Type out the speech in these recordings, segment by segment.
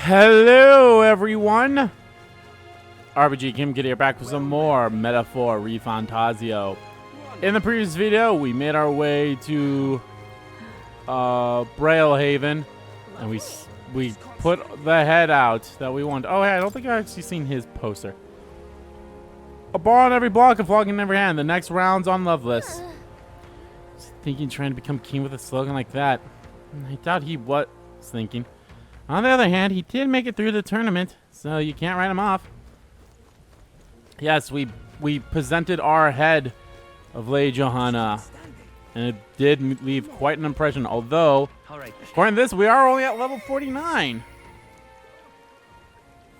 Hello, everyone. RPG Kim Kid here, back with some more Metaphor ReFantazio. In the previous video, we made our way to Braillehaven, and we put the head out that we want. Oh, hey, I don't think I've actually seen his poster. A ball on every block, a flogging in every hand. The next round's on Loveless. Thinking trying to become king with a slogan like that. I doubt he was thinking. On the other hand, he did make it through the tournament, so you can't write him off. Yes, we presented our head of Lady Johanna, and it did leave quite an impression, although, according to this, we are only at level 49.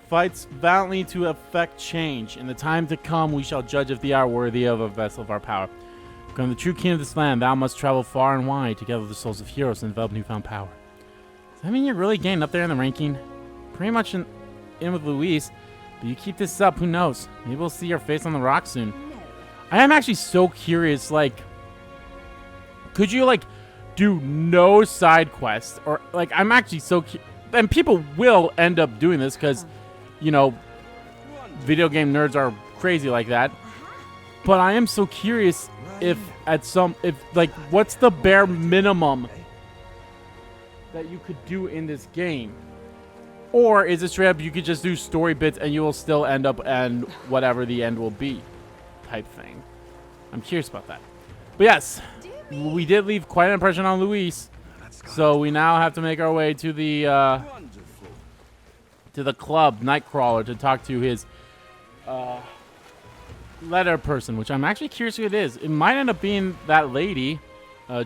Fights valiantly to effect change. In the time to come, we shall judge if thou art worthy of a vessel of our power. Become the true king of this land, thou must travel far and wide to gather the souls of heroes and develop newfound power. I mean, you're really getting up there in the ranking. Pretty much in with Luis. But you keep this up, who knows? Maybe we'll see your face on the rock soon. I am actually so curious, like, could you, like, do no side quests? Or, like, I'm actually so and people will end up doing this because, you know, video game nerds are crazy like that. But I am so curious if like, what's the bare minimum that you could do in this game? Or is it straight up you could just do story bits and you will still end up and whatever the end will be type thing? I'm curious about that. But yes, we did leave quite an impression on Luis. So we now have to make our way to the club, Nightcrawler, to talk to his letter person, which I'm actually curious who it is. It might end up being that lady,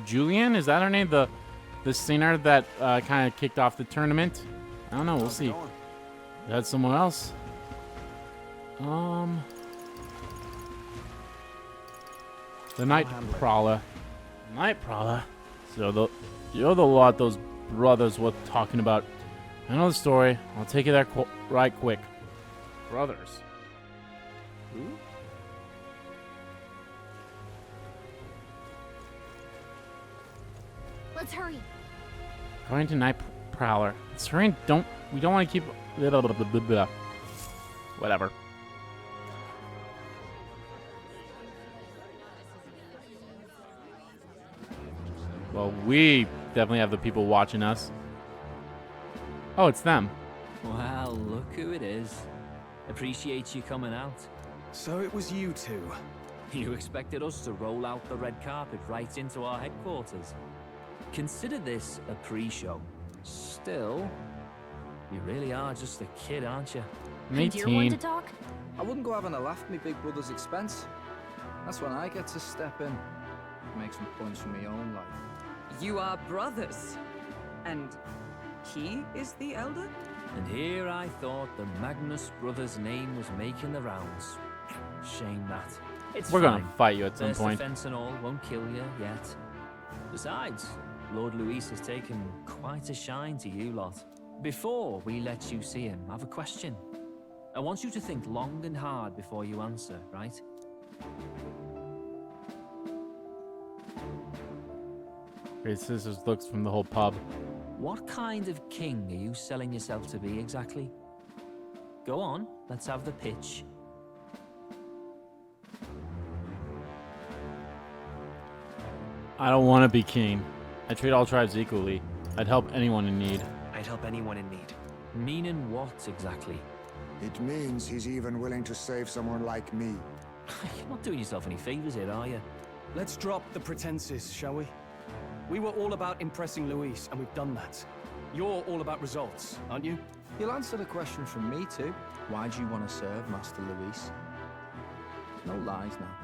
Julian, is that her name? The singer that kind of kicked off the tournament. I don't know. We'll see. That's someone else. The Nightcrawler. Nightcrawler. So you're the lot those brothers were talking about. I know the story. I'll take you there right quick. Brothers. Who? Let's hurry. Going to Nightcrawler. Let's hurry. We don't want to keep whatever. Well, we definitely have the people watching us. Oh, it's them. Well, look who it is. Appreciate you coming out. So it was you two. You expected us to roll out the red carpet right into our headquarters. Consider this a pre-show. Still, you really are just a kid, aren't you? And you're one to talk? I wouldn't go having a laugh at me big brother's expense. That's when I get to step in. Make some points for my own life. You are brothers. And he is the Elder? And here I thought the Magnus brothers' name was making the rounds. Shame that. We're gonna fight you at some point. Defense and all won't kill you yet. Besides, Lord Luis has taken quite a shine to you lot. Before we let you see him, I have a question. I want you to think long and hard before you answer, right? Great Scissors looks from the whole pub. What kind of king are you selling yourself to be exactly? Go on, let's have the pitch. I don't want to be king. I treat all tribes equally. I'd help anyone in need. I'd help anyone in need. Meaning what exactly? It means he's even willing to save someone like me. You're not doing yourself any favors here, are you? Let's drop the pretenses, shall we? We were all about impressing Luis, and we've done that. You're all about results, aren't you? You'll answer the question from me too. Why do you want to serve Master Luis? No lies now.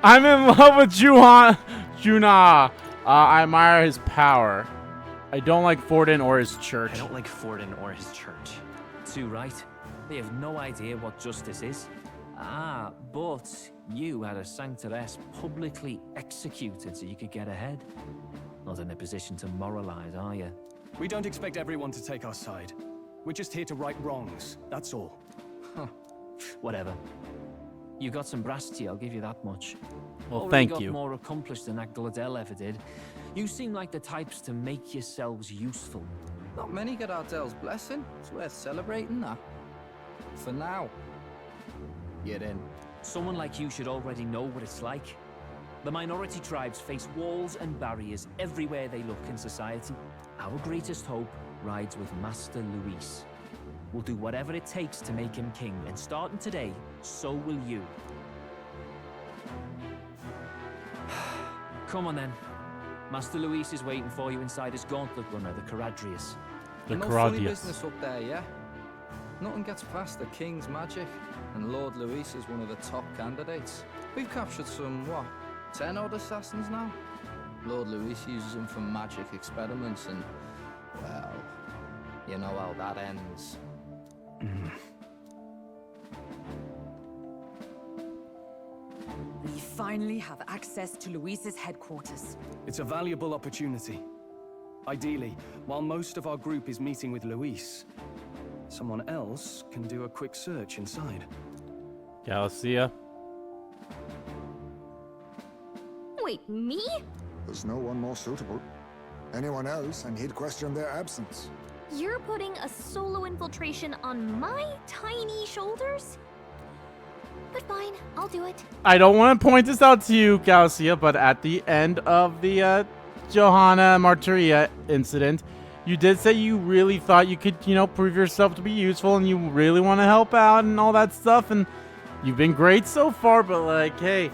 I'm in love with Juna. I admire his power. I don't like Forden or his church. I don't like Forden or his church. Too right. They have no idea what justice is. Ah, but you had a sanctoress publicly executed so you could get ahead. Not in a position to moralize, are you? We don't expect everyone to take our side. We're just here to right wrongs, that's all. Whatever. You got some brass tea, I'll give you that much. Well, Already thank got you. more accomplished than that Gladell ever did. You seem like the types to make yourselves useful. Not many get Ardell's blessing. It's worth celebrating that. For now. You're in. Someone like you should already know what it's like. The minority tribes face walls and barriers everywhere they look in society. Our greatest hope rides with Master Luis. We'll do whatever it takes to make him king, and starting today, so will you. Come on then. Master Luis is waiting for you inside his gauntlet runner, the Caradrius. The No funny Caradius. business up there, yeah? Nothing gets past the king's magic, and Lord Luis is one of the top candidates. We've captured some, 10 odd assassins now? Lord Luis uses them for magic experiments, and, well, you know how that ends. We finally have access to Luis's headquarters. It's a valuable opportunity. Ideally, while most of our group is meeting with Luis, someone else can do a quick search inside. Galicia. Wait, me? There's no one more suitable. Anyone else, and he'd question their absence. You're putting a solo infiltration on my tiny shoulders? But fine, I'll do it. I don't want to point this out to you, Galicia, but at the end of the Johanna Martyria incident, you did say you really thought you could, prove yourself to be useful, and you really want to help out and all that stuff, and you've been great so far, but like, hey,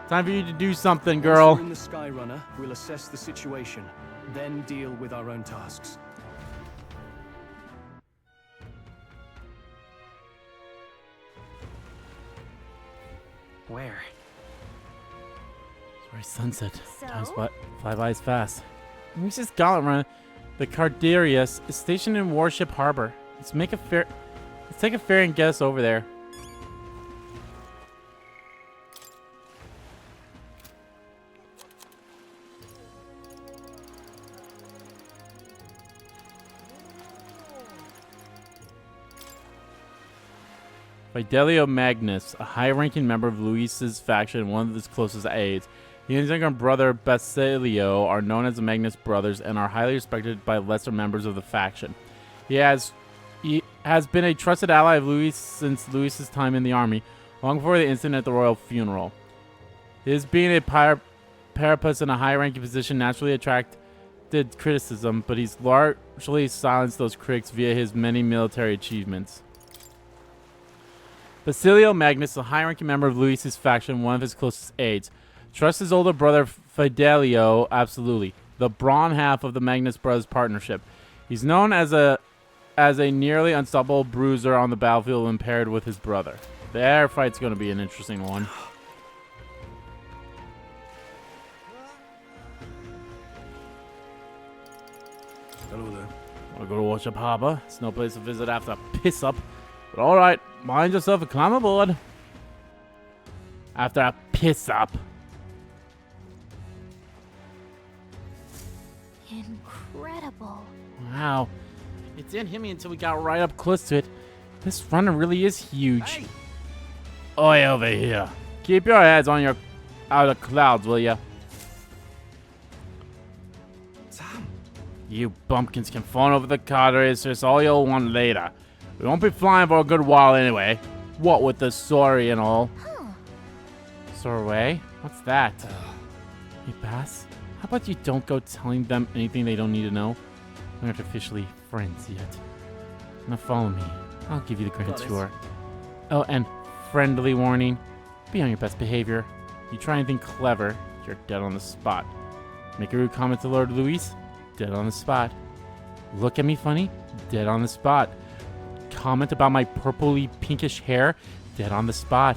time for you to do something, girl. Once we're in the Skyrunner, we'll assess the situation, then deal with our own tasks. Where? Sorry, sunset. So? Time's fly by fast. Luis's gauntlet runner, the Cardarius, is stationed in Warship Harbor. Let's take a ferry and get us over there. Fidelio Magnus, a high-ranking member of Luis's faction and one of his closest aides. He and his younger brother Basilio are known as the Magnus brothers and are highly respected by lesser members of the faction. He has been a trusted ally of Luis since Luis's time in the army, long before the incident at the royal funeral. His being a parapus in a high-ranking position naturally attracted criticism, but he's largely silenced those critics via his many military achievements. Basilio Magnus, a high-ranking member of Luis's faction, one of his closest aides. Trusts his older brother Fidelio absolutely, the brawn half of the Magnus brothers partnership. He's known as a nearly unstoppable bruiser on the battlefield when paired with his brother. The air fight's going to be an interesting one. Hello there. Want to go to Warship Harbor? It's no place to visit after a piss up. But alright, mind yourself and climb aboard. After a piss up. Incredible. Wow. It didn't hit me until we got right up close to it. This runner really is huge. Hey! Oi, over here. Keep your heads on your out of clouds, will ya? Sam! You bumpkins can fawn over the car racers all you'll want later. We won't be flying for a good while anyway. What with the sorry and all. Huh. Sorry? What's that? Hey, Bass, how about you don't go telling them anything they don't need to know? We're not officially friends yet. Now follow me. I'll give you the grand Got it. tour. Oh, and friendly warning. Be on your best behavior. You try anything clever, you're dead on the spot. Make a rude comment to Lord Luis? Dead on the spot. Look at me funny? Dead on the spot. Comment about my purpley pinkish hair? Dead on the spot.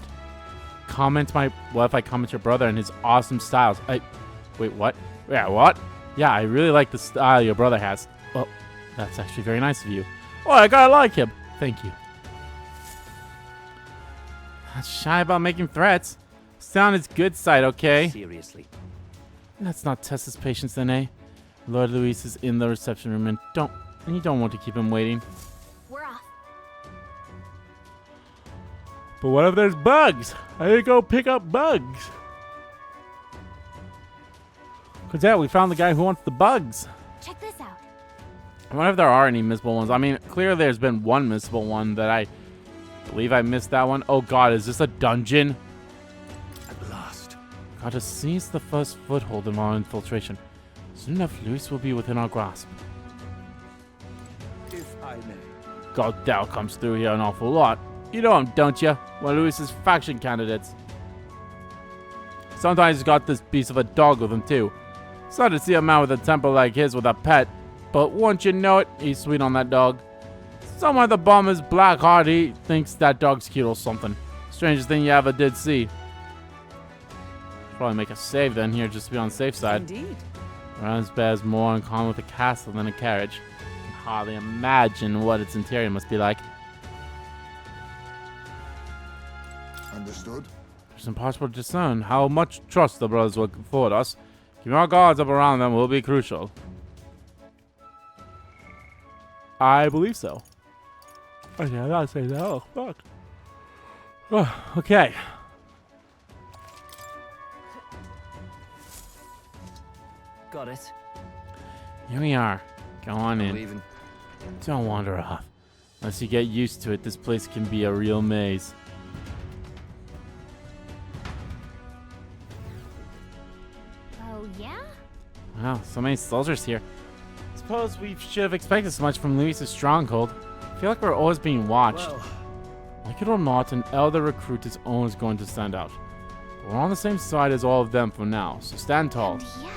What if I comment your brother and his awesome styles? Wait, what? Yeah, what? Yeah, I really like the style your brother has. Well, that's actually very nice of you. Oh, I gotta like him. Thank you. Not shy about making threats. Stay on his good side, okay? Seriously. Let's not test his patience then, eh? Lord Luis is in the reception room and you don't want to keep him waiting. We're off. But what if there's bugs? I need to go pick up bugs. Cadet, we found the guy who wants the bugs. Check this out. I wonder if there are any missable ones. I mean, clearly there's been one missable one that I believe I missed that one. Oh god, is this a dungeon? At last. Gotta seize the first foothold in our infiltration. Soon enough, Luis will be within our grasp. If I may. God, Dow comes through here an awful lot. You know him, don't you? One of Luis's faction candidates. Sometimes he's got this piece of a dog with him too. Sad to see a man with a temper like his with a pet, but once you know it, he's sweet on that dog. Somewhere the bum is black heart, he thinks that dog's cute or something. Strangest thing you ever did see. Probably make a save then here just to be on the safe side. Indeed. Rounds bears more in common with a castle than a carriage. I can hardly imagine what its interior must be like. Understood. It's impossible to discern how much trust the brothers will afford us. Keeping our guards up around them will be crucial. I believe so. Okay, I gotta say that. Oh, fuck. Oh, okay. Got it. Here we are. Go on in. Leaving. Don't wander off. Once you get used to it, this place can be a real maze. Oh, yeah? Wow, so many soldiers here. Suppose we should have expected so much from Luis's stronghold. I feel like we're always being watched. Well, Like it or not, an Elda recruit is always going to stand out. But we're on the same side as all of them for now, so stand tall. And yet...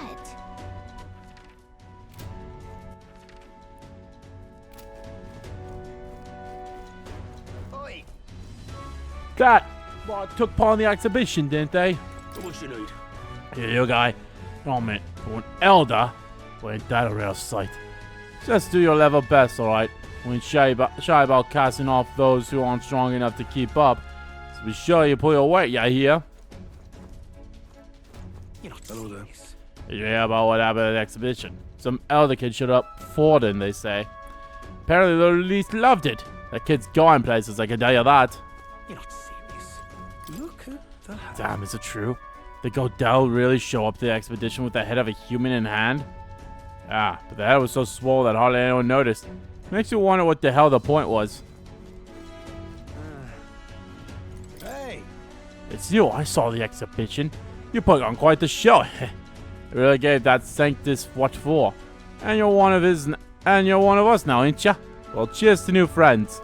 That took part in the exhibition, didn't they? what you need? Here you guy. Oh man, for an Elda, well, ain't that a real sight. Just do your level best, alright? We ain't shy about casting off those who aren't strong enough to keep up. So be sure you pull your weight, ya hear? You're not Hello there. Did you hear about what happened at the exhibition? Some Elder kid showed up Forden, they say. Apparently the least loved it. That kid's going places, I can tell you that. You're not serious. Look at the house. Damn, is it true? Did Godell really show up to the expedition with the head of a human in hand? Yeah, but the head was so swole that hardly anyone noticed. Makes you wonder what the hell the point was. Hey! It's you, I saw the exhibition. You put on quite the show. You really gave that Sanctus what for. And you're one of us now, ain't ya? Well, cheers to new friends.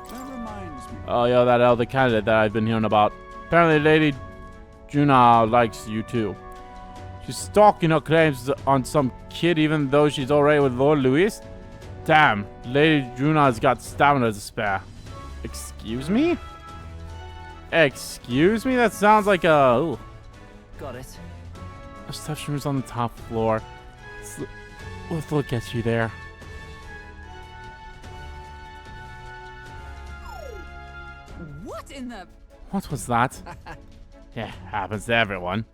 That reminds me. Oh, yeah, that elder candidate that I've been hearing about. Apparently Lady Juna likes you too. She's stalking her claims on some kid even though she's already with Lord Luis? Damn, Lady Juna's got stamina to spare. Excuse me? Excuse me? That sounds like a... Ooh. Got it. Reception room's on the top floor. Let's look at you there. What in the... What was that? Yeah, happens to everyone.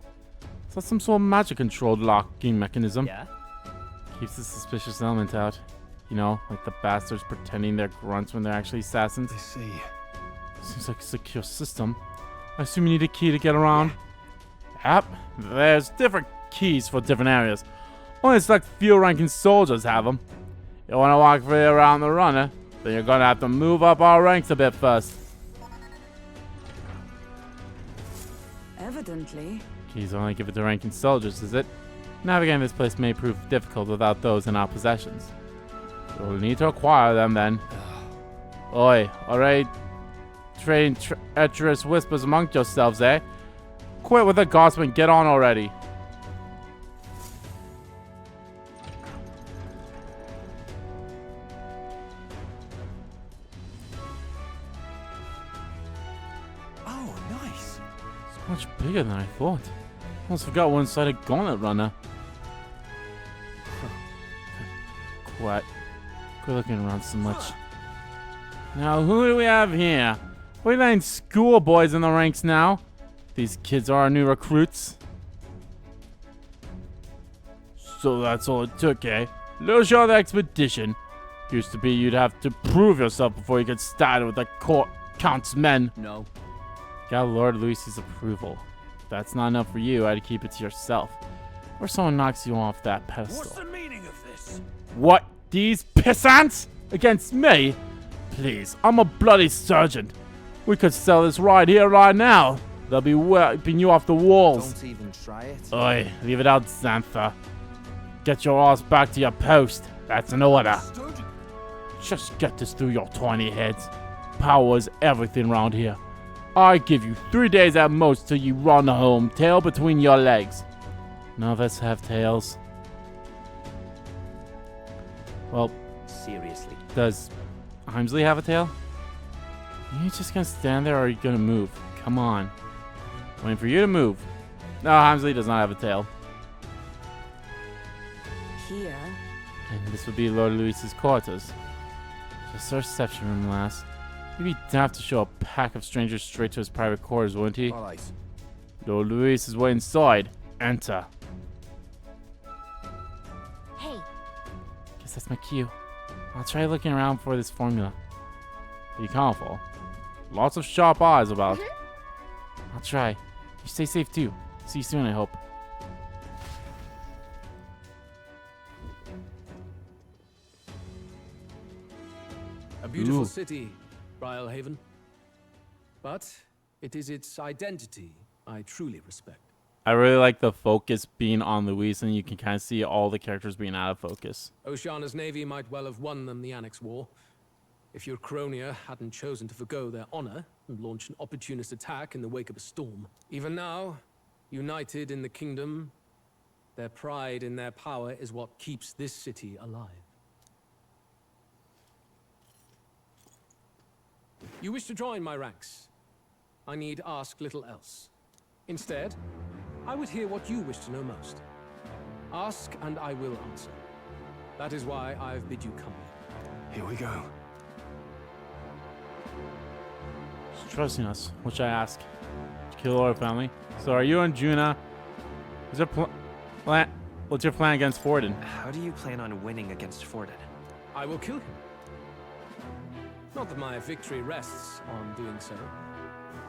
Is that some sort of magic-controlled locking mechanism? Yeah? Keeps the suspicious element out. You know, like the bastards pretending they're grunts when they're actually assassins. I see. Seems like a secure system. I assume you need a key to get around? Yep. There's different keys for different areas. Only select few ranking soldiers have them. You want to walk free around the runner, then you're going to have to move up our ranks a bit first. Evidently. Keys only give it to ranking soldiers, is it? Navigating this place may prove difficult without those in our possessions. We'll need to acquire them then. Oi, alright. Trading treacherous whispers among yourselves, eh? Quit with the gossip and get on already. Oh, nice. It's much bigger than I thought. Almost forgot we're inside a gauntlet runner. Quit looking around so much. Now, who do we have here? We're letting schoolboys in the ranks now. These kids are our new recruits. So that's all it took, eh? Little show of the expedition. Used to be you'd have to prove yourself before you could start with the count's men. No. Got Lord Luis's approval. If that's not enough for you, I'd keep it to yourself. Or someone knocks you off that pedestal. What's the meaning of this? What? These pissants? Against me? Please, I'm a bloody sergeant. We could sell this right here, right now. They'll be wiping you off the walls. Don't even try it. Oi, leave it out, Xantha. Get your ass back to your post. That's an order. Just get this through your tiny heads. Power is everything around here. I give you 3 days at most till you run home, tail between your legs. None of us have tails. Well, Seriously. does Heimsley have a tail? Are you just gonna stand there or are you gonna move? Come on. Waiting for you to move. No, Heimsley does not have a tail. Here. And this would be Lord Luis's quarters. Just our reception room, lass. He'd be daft to show a pack of strangers straight to his private quarters, wouldn't he? All right. Lord Luis is waiting inside. Enter. Hey, Guess that's my cue. I'll try looking around for this formula. Be colorful. Lots of sharp eyes about. I'll try. You stay safe too. See you soon, I hope. A beautiful Ooh. city, Brialhaven. But it is its identity I truly respect. I really like the focus being on Luis, and you can kind of see all the characters being out of focus. Oceana's navy might well have won them the Annex War. If Euchronia hadn't chosen to forgo their honor and launch an opportunist attack in the wake of a storm. Even now, united in the kingdom, their pride in their power is what keeps this city alive. You wish to join my ranks. I need ask little else. Instead, I would hear what you wish to know most. Ask and I will answer. That is why I've bid you come here. Here we go. Just trusting us, which I ask. To kill our family. So are you and Juna? Is there plan? What's your plan against Forden? How do you plan on winning against Forden? I will kill him. Not that my victory rests on doing so.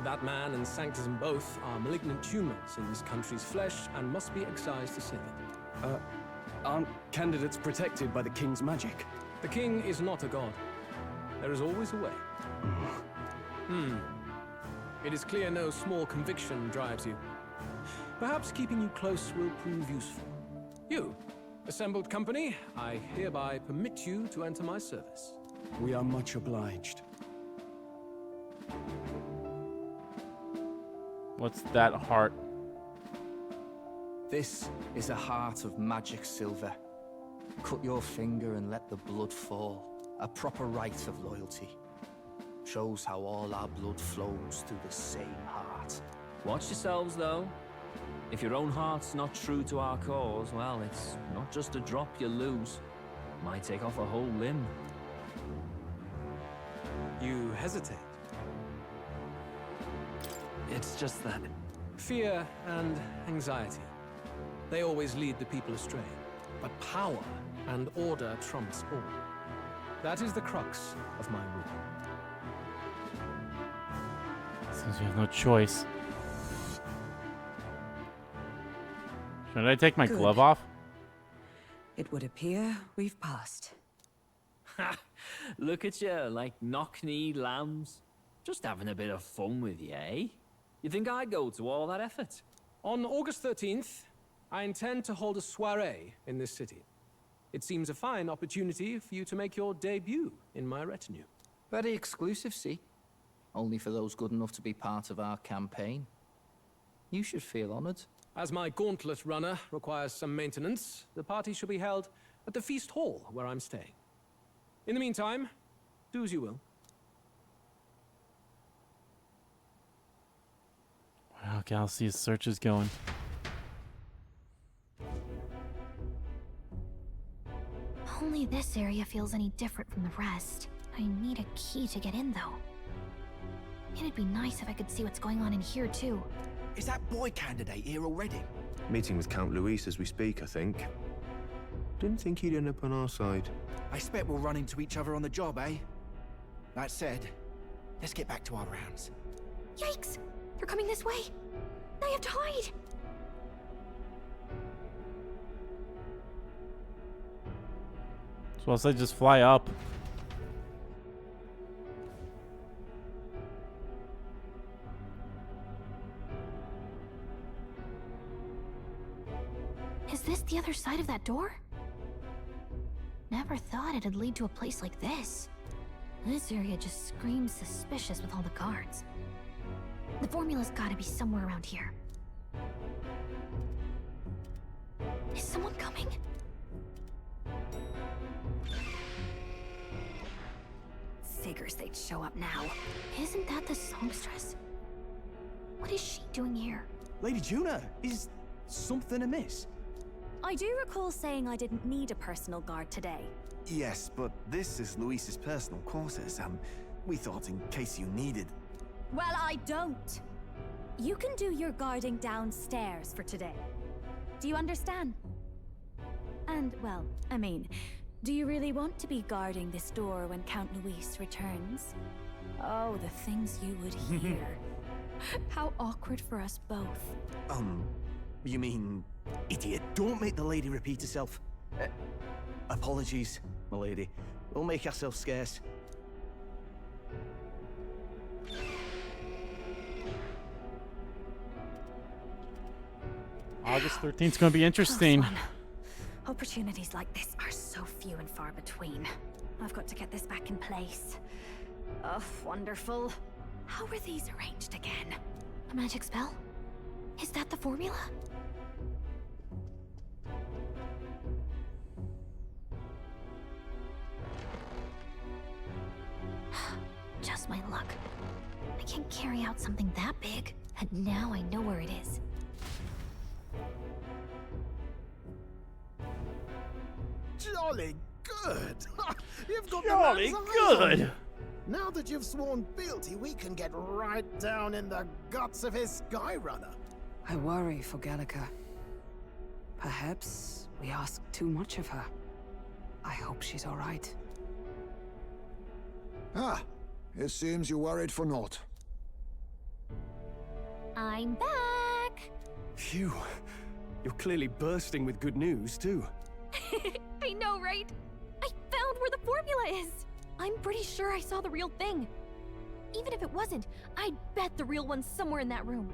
That man and Sanctism both are malignant tumors in this country's flesh and must be excised to save it. Aren't candidates protected by the king's magic? The king is not a god. There is always a way. It is clear no small conviction drives you. Perhaps keeping you close will prove useful. You, assembled company, I hereby permit you to enter my service. We are much obliged. What's that heart? This is a heart of magic silver. Cut your finger and let the blood fall. A proper rite of loyalty. Shows how all our blood flows through the same heart. Watch yourselves, though. If your own heart's not true to our cause, well, it's not just a drop you lose. Might take off a whole limb. You hesitate. It's just that... Fear and anxiety. They always lead the people astray. But power and order trumps all. That is the crux of my rule. Seems we have no choice. Should I take my Good. glove off? It would appear we've passed. Ha! Look at you, like knock-kneed lambs. Just having a bit of fun with you, eh? You think I'd go to all that effort? On August 13th, I intend to hold a soiree in this city. It seems a fine opportunity for you to make your debut in my retinue. Very exclusive, see? Only for those good enough to be part of our campaign. You should feel honored. As my gauntlet runner requires some maintenance, the party shall be held at the feast hall where I'm staying. In the meantime, do as you will. Wow, Galaxy's search is going. only this area feels any different from the rest. I need a key to get in, though. It'd be nice if I could see what's going on in here, too. Is that boy candidate here already? Meeting with Count Luis as we speak, I think. Didn't think he'd end up on our side. I expect we'll run into each other on the job, eh? That said, let's get back to our rounds. Yikes! They're coming this way! I have to hide! So I'll say just fly up. Is this the other side of that door? Never thought it'd lead to a place like this. This area just screams suspicious with all the guards. The formula's gotta be somewhere around here. Is someone coming? Figures they'd show up now. Isn't that the songstress? What is she doing here? Lady Juna, is something amiss? I do recall saying I didn't need a personal guard today. Yes, but this is Luis's personal quarters. We thought in case you needed. Well, I don't. You can do your guarding downstairs for today. Do you understand? And, well, I mean, do you really want to be guarding this door when Count Luis returns? Oh, the things you would hear. How awkward for us both. You mean... Idiot, don't make the lady repeat herself. Apologies, my lady. We'll make ourselves scarce. August 13th is going to be interesting. Opportunities like this are so few and far between. I've got to get this back in place. Oh, wonderful. How were these arranged again? A magic spell? Is that the formula? Just my luck. I can't carry out something that big, and now I know where it is. Jolly good! You've got Jolly the man's good! eyes on. Now that you've sworn fealty, we can get right down in the guts of his Skyrunner. I worry for Gallica. Perhaps we ask too much of her. I hope she's all right. Ah, it seems you worried for naught. I'm back! Phew. You're clearly bursting with good news, too. I know, right? I found where the formula is! I'm pretty sure I saw the real thing. Even if it wasn't, I'd bet the real one's somewhere in that room.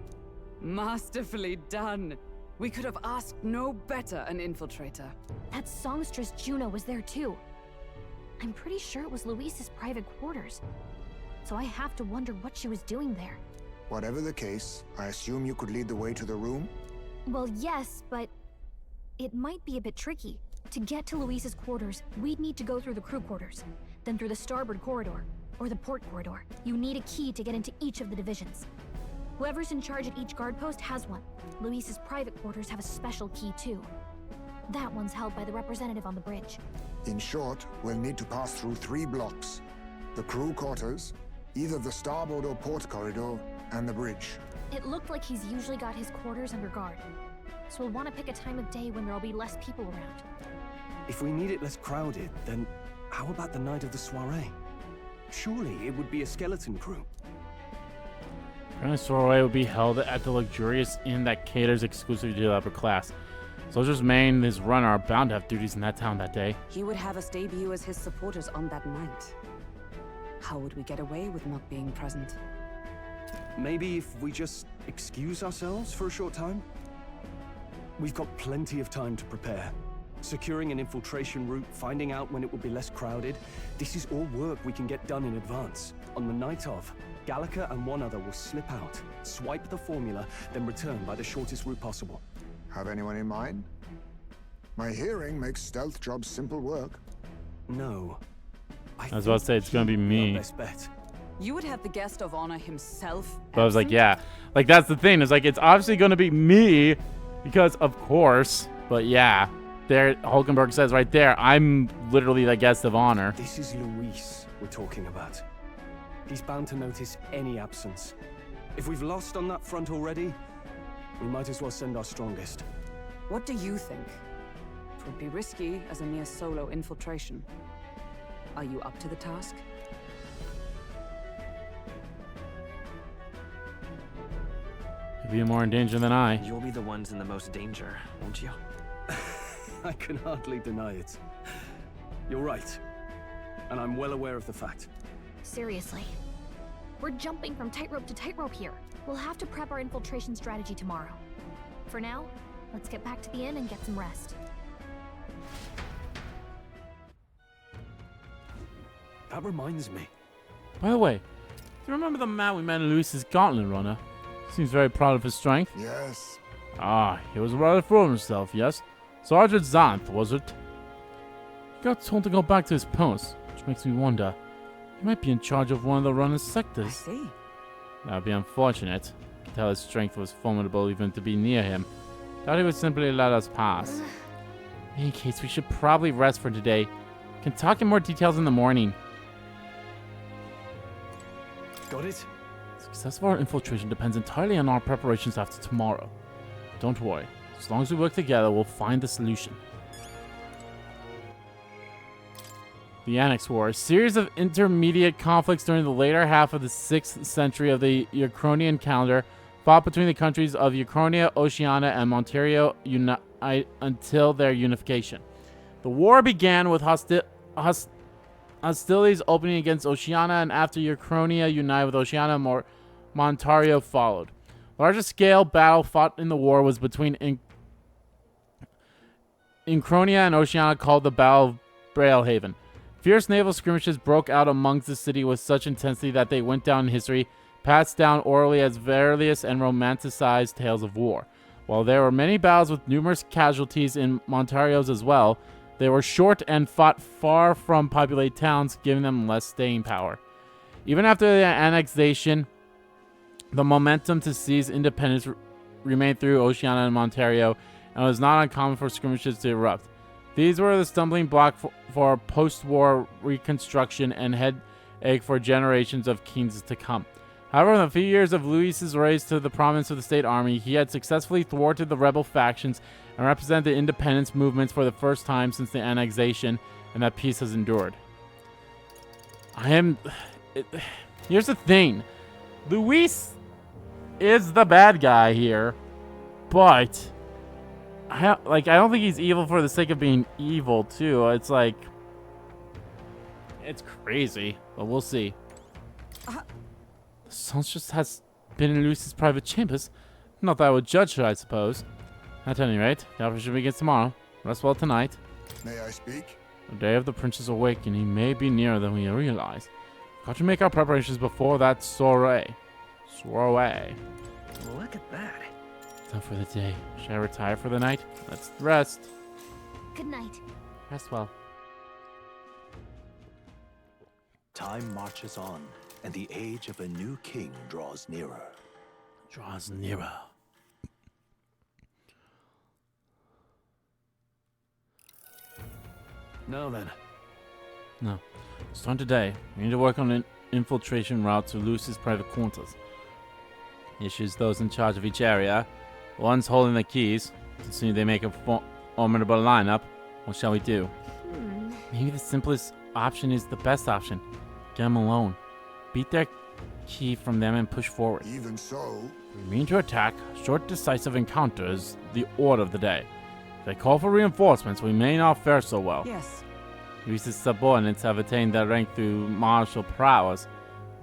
Masterfully done. We could have asked no better an infiltrator. That songstress Juno was there too. I'm pretty sure it was Luis's private quarters. So I have to wonder what she was doing there. Whatever the case, I assume you could lead the way to the room? Well, yes, but it might be a bit tricky. To get to Luis's quarters, we'd need to go through the crew quarters, then through the starboard corridor, or the port corridor. You need a key to get into each of the divisions. Whoever's in charge at each guard post has one. Luis's private quarters have a special key too. That one's held by the representative on the bridge. In short, we'll need to pass through 3 blocks. The crew quarters, either the starboard or port corridor, and the bridge. It looked like he's usually got his quarters under guard. So we'll want to pick a time of day when there'll be less people around. If we need it less crowded, then how about the night of the soiree? Surely it would be a skeleton crew. The soiree will be held at the luxurious inn that caters exclusively to the upper class. Soldiers Main and his run are bound to have duties in that town that day. He would have us debut as his supporters on that night. How would we get away with not being present? Maybe if we just excuse ourselves for a short time? We've got plenty of time to prepare. Securing an infiltration route, finding out when it will be less crowded. This is all work we can get done in advance. On the night of, Gallica and one other will slip out, swipe the formula, then return by the shortest route possible. Have anyone in mind? My hearing makes stealth jobs simple work. No. I was about to say, it's gonna be me. Best bet. You would have the guest of honor himself. But I was like, yeah. Like, that's the thing. It's like, it's obviously gonna be me, because of course. But yeah. There, Hulkenberg says right there, I'm literally the guest of honor. This is Luis we're talking about. He's bound to notice any absence. If we've lost on that front already, we might as well send our strongest. What do you think? It would be risky as a near solo infiltration. Are you up to the task? You'll be more in danger than I. You'll be the ones in the most danger, won't you? I can hardly deny it. You're right. And I'm well aware of the fact. Seriously. We're jumping from tightrope to tightrope here. We'll have to prep our infiltration strategy tomorrow. For now, let's get back to the inn and get some rest. That reminds me. By the way, do you remember the man we met in Luis's Gauntlet Runner? Seems very proud of his strength. Yes. Ah, he was rather full of himself, yes? Sergeant Zanth, was it? He got told to go back to his post, which makes me wonder. He might be in charge of one of the runner's sectors. I see. That would be unfortunate. I could tell his strength was formidable even to be near him. Thought he would simply let us pass. In any case, we should probably rest for today. Can talk in more details in the morning. Got it? The success of our infiltration depends entirely on our preparations after tomorrow. Don't worry. As long as we work together, we'll find the solution. The Annex War, a series of intermediate conflicts during the later half of the 6th century of the Euchronian calendar, fought between the countries of Euchronia, Oceania, and Montario until their unification. The war began with hostilities opening against Oceania, and after Euchronia united with Oceania, Montario followed. The largest scale battle fought in the war was between Euchronia and Oceania, called the Battle of Brailhaven. Fierce naval skirmishes broke out amongst the city with such intensity that they went down in history, passed down orally as various and romanticized tales of war. While there were many battles with numerous casualties in Montario's as well, they were short and fought far from populated towns, giving them less staying power. Even after the annexation, the momentum to seize independence remained through Oceania and Montario, and it was not uncommon for skirmishes to erupt. These were the stumbling block for post-war reconstruction and headache for generations of kings to come. However, in the few years of Louis's rise to the prominence of the state army, he had successfully thwarted the rebel factions and represented the independence movements for the first time since the annexation, and that peace has endured. Here's the thing. Luis is the bad guy here, but I don't think he's evil for the sake of being evil, too. It's like, it's crazy, but we'll see. The songstress has been in Luis's private chambers. Not that I would judge her, I suppose. At any rate, the operation begins tomorrow. Rest well tonight. May I speak? The day of the prince's awakening may be nearer than we realize. Got to make our preparations before that soiree. Look at that. Time for the day. Shall I retire for the night? Let's rest. Good night. Rest well. Time marches on, and the age of a new king draws nearer. Now then. No. Starting today, we need to work on an infiltration route to Lucy's private quarters. He issues those in charge of each area. One's holding the keys. As soon as they make a formidable lineup, what shall we do? Maybe the simplest option is the best option. Get them alone. Beat their key from them and push forward. Even so, we mean to attack. Short, decisive encounter is the order of the day. If they call for reinforcements, we may not fare so well. Yes. Luis's subordinates have attained their rank through martial prowess.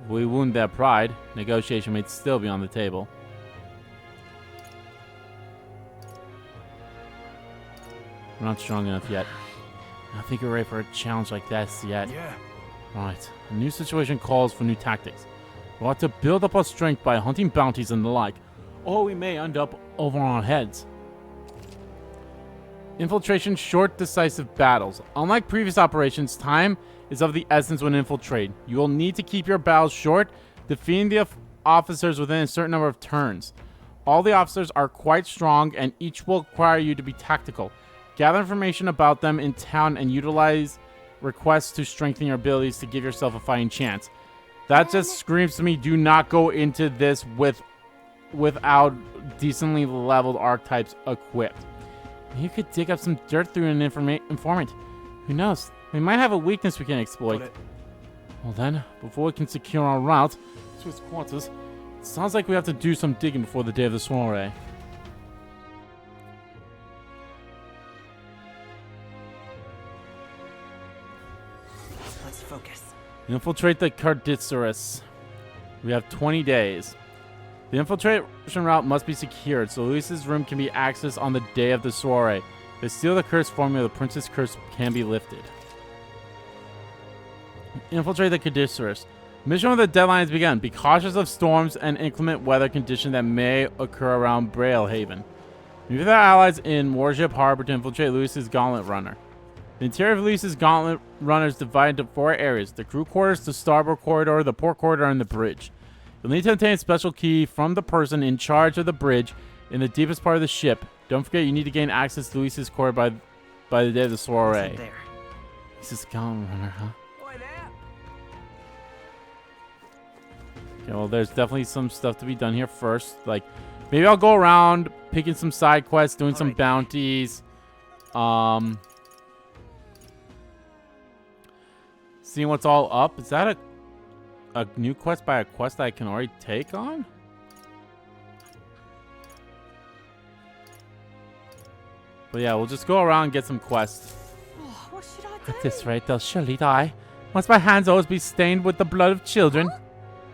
If we wound their pride, negotiation may still be on the table. We're not strong enough yet. I think we're ready for a challenge like this yet. Yeah. Right. A new situation calls for new tactics. We'll have to build up our strength by hunting bounties and the like, or we may end up over our heads. Infiltration, short, decisive battles. Unlike previous operations, time is of the essence when infiltrating. You will need to keep your battles short, defeating the officers within a certain number of turns. All the officers are quite strong, and each will require you to be tactical. Gather information about them in town and utilize requests to strengthen your abilities to give yourself a fighting chance. That just screams to me, do not go into this without decently leveled archetypes equipped. You could dig up some dirt through an informant. Who knows? We might have a weakness we can exploit. Well then, before we can secure our route to his quarters, Sounds like we have to do some digging before the day of the soiree. Let's focus. Infiltrate the Cardiceras. We have 20 days. The infiltration route must be secured, so Luis's room can be accessed on the day of the soiree. If they steal the curse formula, the prince's curse can be lifted. Infiltrate the Cardiceras. Mission with the deadline has begun. Be cautious of storms and inclement weather conditions that may occur around Braillehaven. Meet with our allies in Warship Harbor to infiltrate Luis's Gauntlet Runner. The interior of Luis's Gauntlet Runner is divided into 4 areas: the crew quarters, the starboard corridor, the port corridor, and the bridge. You'll need to obtain a special key from the person in charge of the bridge in the deepest part of the ship. Don't forget, you need to gain access to Luis's corridor by the day of the soiree. Luis's Gauntlet Runner, huh? Okay, well, there's definitely some stuff to be done here first. Like, maybe I'll go around picking some side quests, doing some bounties. Seeing what's all up. Is that a new quest by a quest I can already take on? But yeah, we'll just go around and get some quests. Oh, what should I do? At this rate, they'll surely die. Must my hands always be stained with the blood of children? Huh?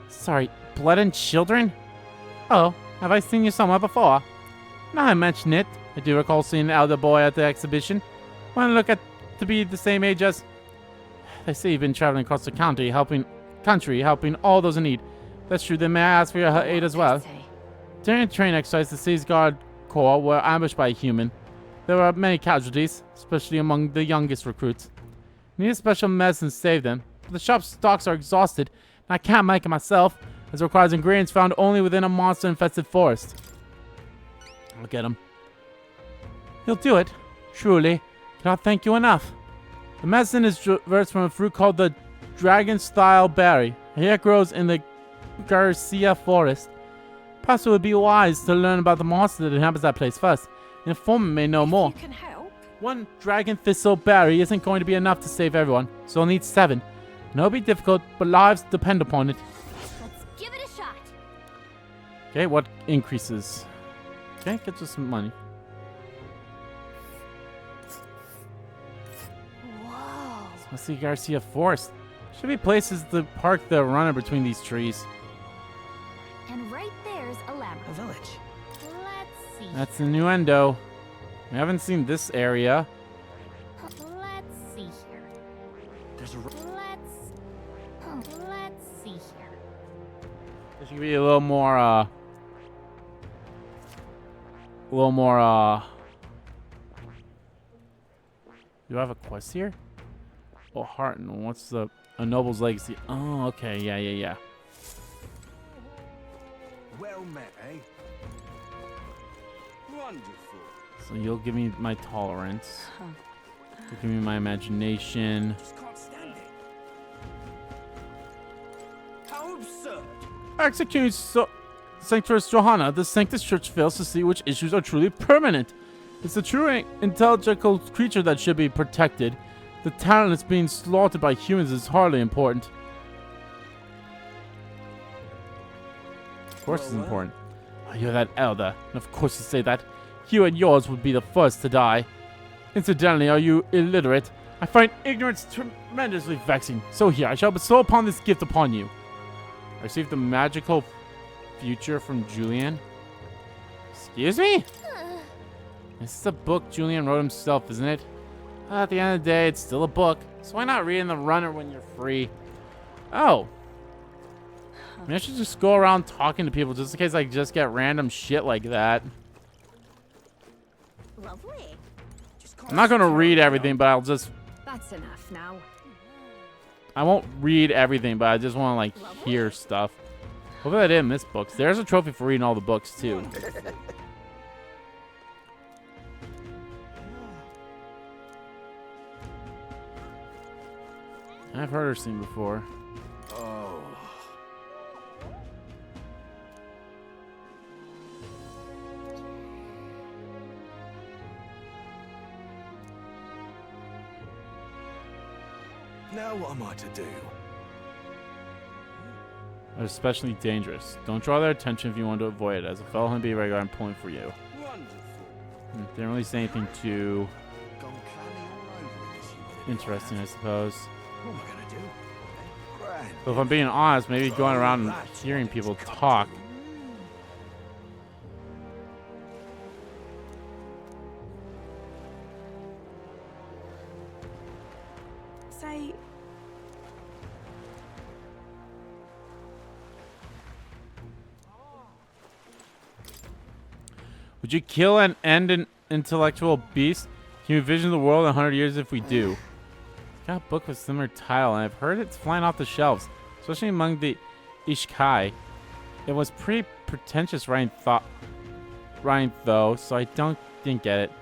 Sorry, blood and children? Oh, have I seen you somewhere before? Now I mention it, I do recall seeing an elder boy at the exhibition. One look at to be the same age as... They say you've been traveling across the country, helping all those in need. That's true, then may I ask for your aid as well? During a training exercise, the Seas Guard Corps were ambushed by a human. There were many casualties, especially among the youngest recruits. We need a special medicine to save them, but the shop's stocks are exhausted, and I can't make it myself, as it requires ingredients found only within a monster-infested forest. I'll get him. He'll do it. Truly. Cannot thank you enough. The medicine is diverse from a fruit called the dragon-style berry. Here it grows in the Garcia forest. Perhaps it would be wise to learn about the monster that inhabits that place first. An informant may know more. You can help. One dragon thistle berry isn't going to be enough to save everyone, so I'll need 7. And it'll be difficult, but lives depend upon it. Let's give it a shot. Okay, what increases? Okay, gets us some money. Whoa. Let's see Garcia Forest. Should be places to park the runner between these trees. And right there's a lamp. A village. Let's see. That's innuendo. We haven't seen this area. Let's see here. There's a... Let's see here. There should be a little more, do I have a quest here? Oh, Harton. What's a noble's legacy? Oh, okay. Yeah. Well met, eh? Wonderful. So you'll give me my tolerance. You'll give me my imagination. Just can't stand it. How absurd! Execute Sanctus Johanna. The Sanctus Church fails to see which issues are truly permanent. It's the true intelligible creature that should be protected. The talent that's being slaughtered by humans is hardly important. Of course it's important. You're that Elda, and of course you say that. You and yours would be the first to die. Incidentally, are you illiterate? I find ignorance tremendously vexing. So here, I shall bestow upon this gift upon you. I received the magical future from Julian. Excuse me? This is a book Julian wrote himself, isn't it? At the end of the day, it's still a book. So why not read in the runner when you're free? Oh. Maybe I should just go around talking to people just in case I just get random shit like that. Lovely. I'm not going to read everything, but I'll just... That's enough now. I won't read everything, but I just want to, like, hear stuff. Hopefully I didn't miss books. There's a trophy for reading all the books, too. I've heard her sing before. Oh. Now what am I to do? are especially dangerous. Don't draw their attention if you want to avoid it. As a fellow Humby regular, I'm pulling for you. Didn't really say anything too interesting, I suppose. What am I gonna do? But if I'm being honest, maybe going around and hearing people talk. Say, Would you kill and end an intellectual beast? Can you envision the world in 100 years if we do? Got a book with similar title, and I've heard it's flying off the shelves, especially among the Ishkai. It was pretty pretentious writing though, so I didn't get it.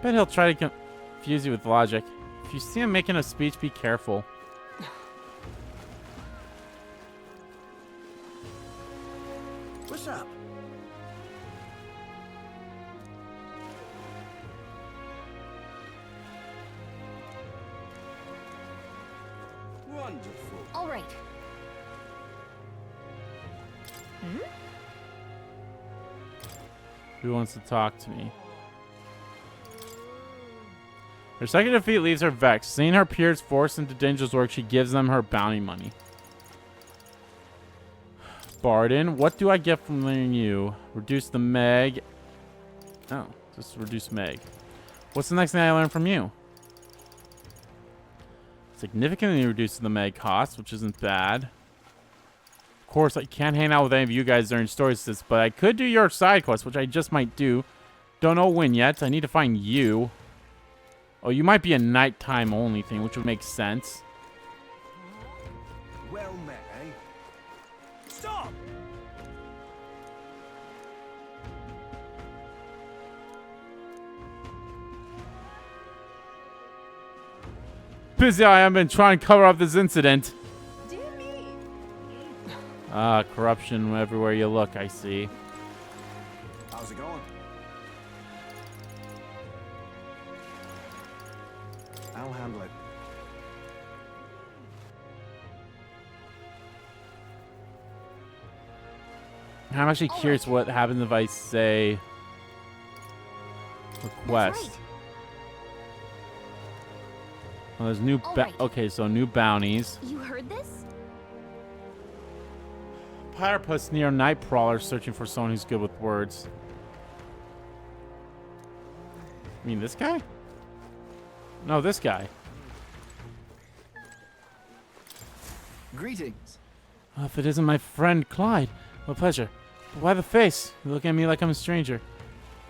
Bet he'll try to confuse you with logic. If you see him making a speech, be careful. What's up? Wonderful. All right. Who wants to talk to me? Her second defeat leaves her vexed. Seeing her peers forced into dangerous work, she gives them her bounty money. Barden, what do I get from learning you? Reduce the Meg. Oh, just reduce Meg. What's the next thing I learn from you? Significantly reduces the Meg cost, which isn't bad. Of course, I can't hang out with any of you guys during story assists, but I could do your side quest, which I just might do. Don't know when yet. I need to find you. Oh, you might be a nighttime only thing, which would make sense. Well met, eh? Stop! Busy I have been trying to cover up this incident. Corruption everywhere you look, I see. How's it going? I'll handle it. I'm actually curious what happens if I say request. Oh, there's new okay, so new bounties. You heard this? Platypus near night prowler searching for someone who's good with words. I mean this guy? No, this guy. Greetings. If it isn't my friend Clyde, what pleasure. But why the face? You look at me like I'm a stranger.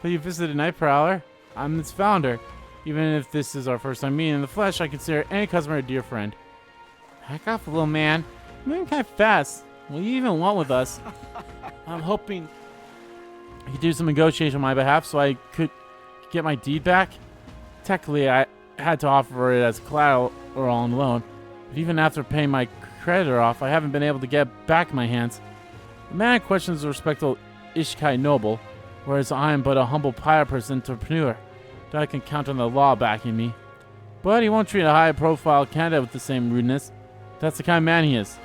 But you visited Night Prowler. I'm its founder. Even if this is our first time meeting in the flesh, I consider any customer a dear friend. Back off, little man. You're moving kind of fast. What do you even want with us? I'm hoping you could do some negotiation on my behalf so I could get my deed back. Technically, I had to offer it as collateral on loan. But even after paying my creditor off, I haven't been able to get back my hands. The man in question is a respectable Ishkai noble, whereas I am but a humble platypus entrepreneur that I can count on the law backing me. But he won't treat a high-profile candidate with the same rudeness. That's the kind of man he is.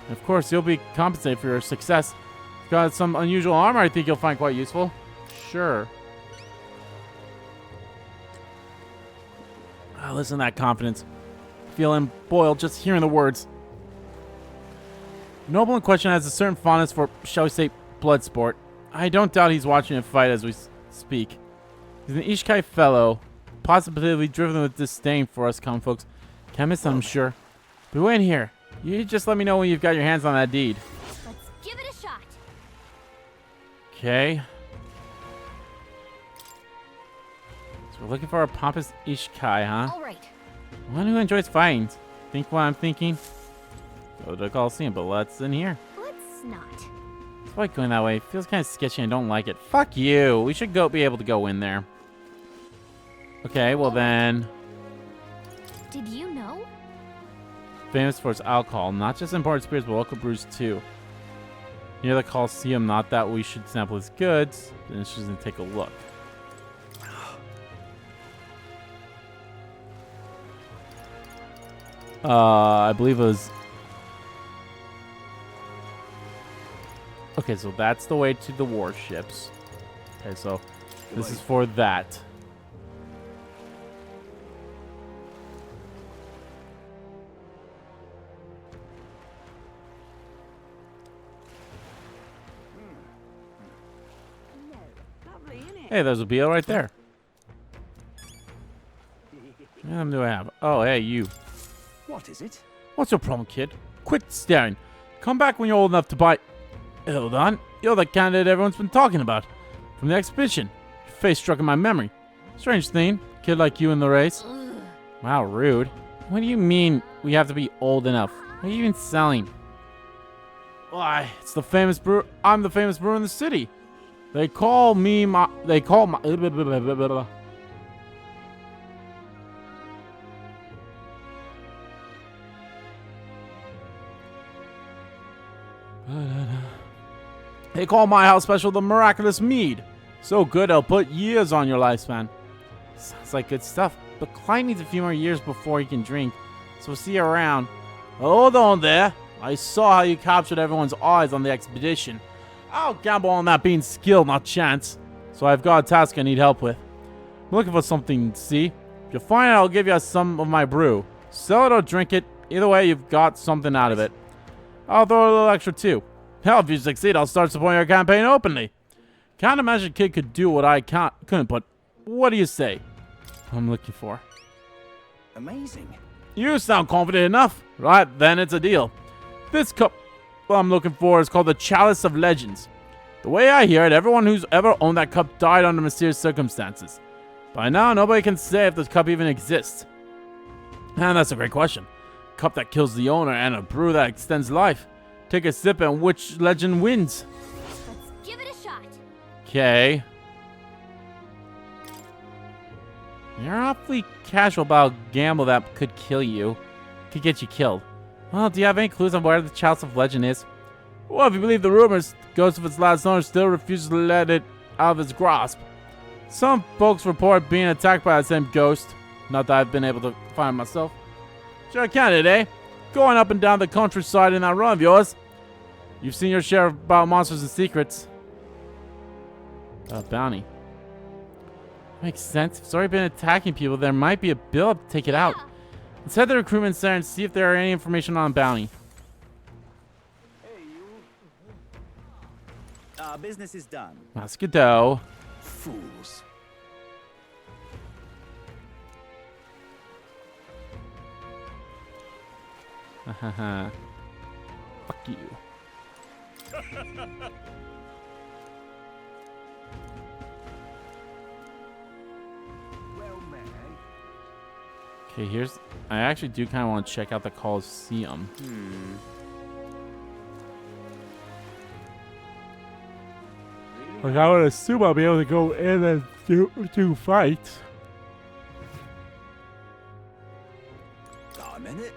And of course, you'll be compensated for your success. You've got some unusual armor I think you'll find quite useful. Sure. Listen to that confidence. Feeling boiled just hearing the words. The noble in question has a certain fondness for, shall we say, blood sport. I don't doubt he's watching a fight as we speak. He's an Ishkai fellow, positively driven with disdain for us common folks. Chemist, I'm sure. But wait here. You just let me know when you've got your hands on that deed. Let's give it a shot. Okay. So we're looking for a pompous Ishkai, huh? All right. One who enjoys fighting. Think what I'm thinking? Go to the Coliseum, but let's in here. Let's not. It's like going that way. Feels kind of sketchy and I don't like it. Fuck you. We should be able to go in there. Okay, well then. Did you know? Famous for its alcohol, not just imported spirits, but local brews too. Near the Coliseum, not that we should sample its goods. Then it's just gonna take a look. I believe it was Okay, so that's the way to the warships. Okay, so this is for that. Hey, there's a BL right there. How many do I have? Oh, hey, you. What is it? What's your problem, kid? Quit staring. Come back when you're old enough to buy... Elda, you're the candidate everyone's been talking about. From the expedition. Your face struck in my memory. Strange thing. Kid like you in the race. Wow, rude. What do you mean we have to be old enough? What are you even selling? Why, it's the famous brewer. I'm the famous brewer in the city. They call me my... They call my... They call my house special the miraculous mead. So good it'll put years on your lifespan. Sounds like good stuff, but Clyde needs a few more years before he can drink. So we'll see you around. Hold on there. I saw how you captured everyone's eyes on the expedition. I'll gamble on that being skill, not chance. So I've got a task I need help with. I'm looking for something, see? If you find it, I'll give you some of my brew. Sell it or drink it. Either way, you've got something out of it. I'll throw a little extra too. Hell, if you succeed, I'll start supporting your campaign openly. Can't imagine a kid could do what I couldn't, but what do you say? I'm looking for. Amazing. You sound confident enough. Right, then it's a deal. This cup I'm looking for is called the Chalice of Legends. The way I hear it, everyone who's ever owned that cup died under mysterious circumstances. By now, nobody can say if this cup even exists. And that's a great question. A cup that kills the owner and a brew that extends life. Take a sip and which legend wins? Let's give it a shot. Okay. You're awfully casual about a gamble that could kill you. Could get you killed. Well, do you have any clues on where the Chalice of Legend is? Well, if you believe the rumors, the ghost of its last owner still refuses to let it out of its grasp. Some folks report being attacked by that same ghost. Not that I've been able to find myself. Sure can it, eh? Going up and down the countryside in that run of yours. You've seen your share about monsters and secrets. Bounty. Makes sense. If it's already been attacking people, there might be a bill to take it out. Let's head to the recruitment center and see if there are any information on bounty. Our business is done. Let's go. Fools. Haha. Fuck you. Okay, here's... I actually do kind of want to check out the Colosseum. Like, I would assume I'll be able to go in and do fights. A minute.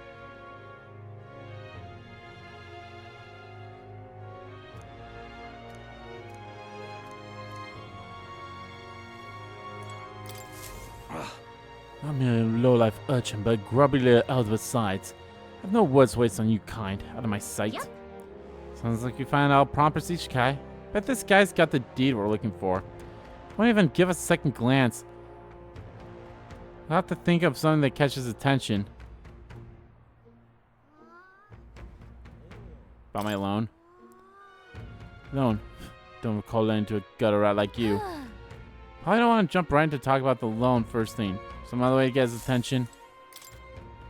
I'm a low-life urchin, but grubby little Elda besides. I have no words to waste on you kind. Out of my sight. Yep. Sounds like you found out prompt each guy. Bet this guy's got the deed we're looking for. Won't even give us a second glance. I'll have to think of something that catches attention. About my loan? Loan. Don't recall letting into a gutter rat like you. Probably don't want to jump right into talk about the loan first thing. Some other way to get his attention.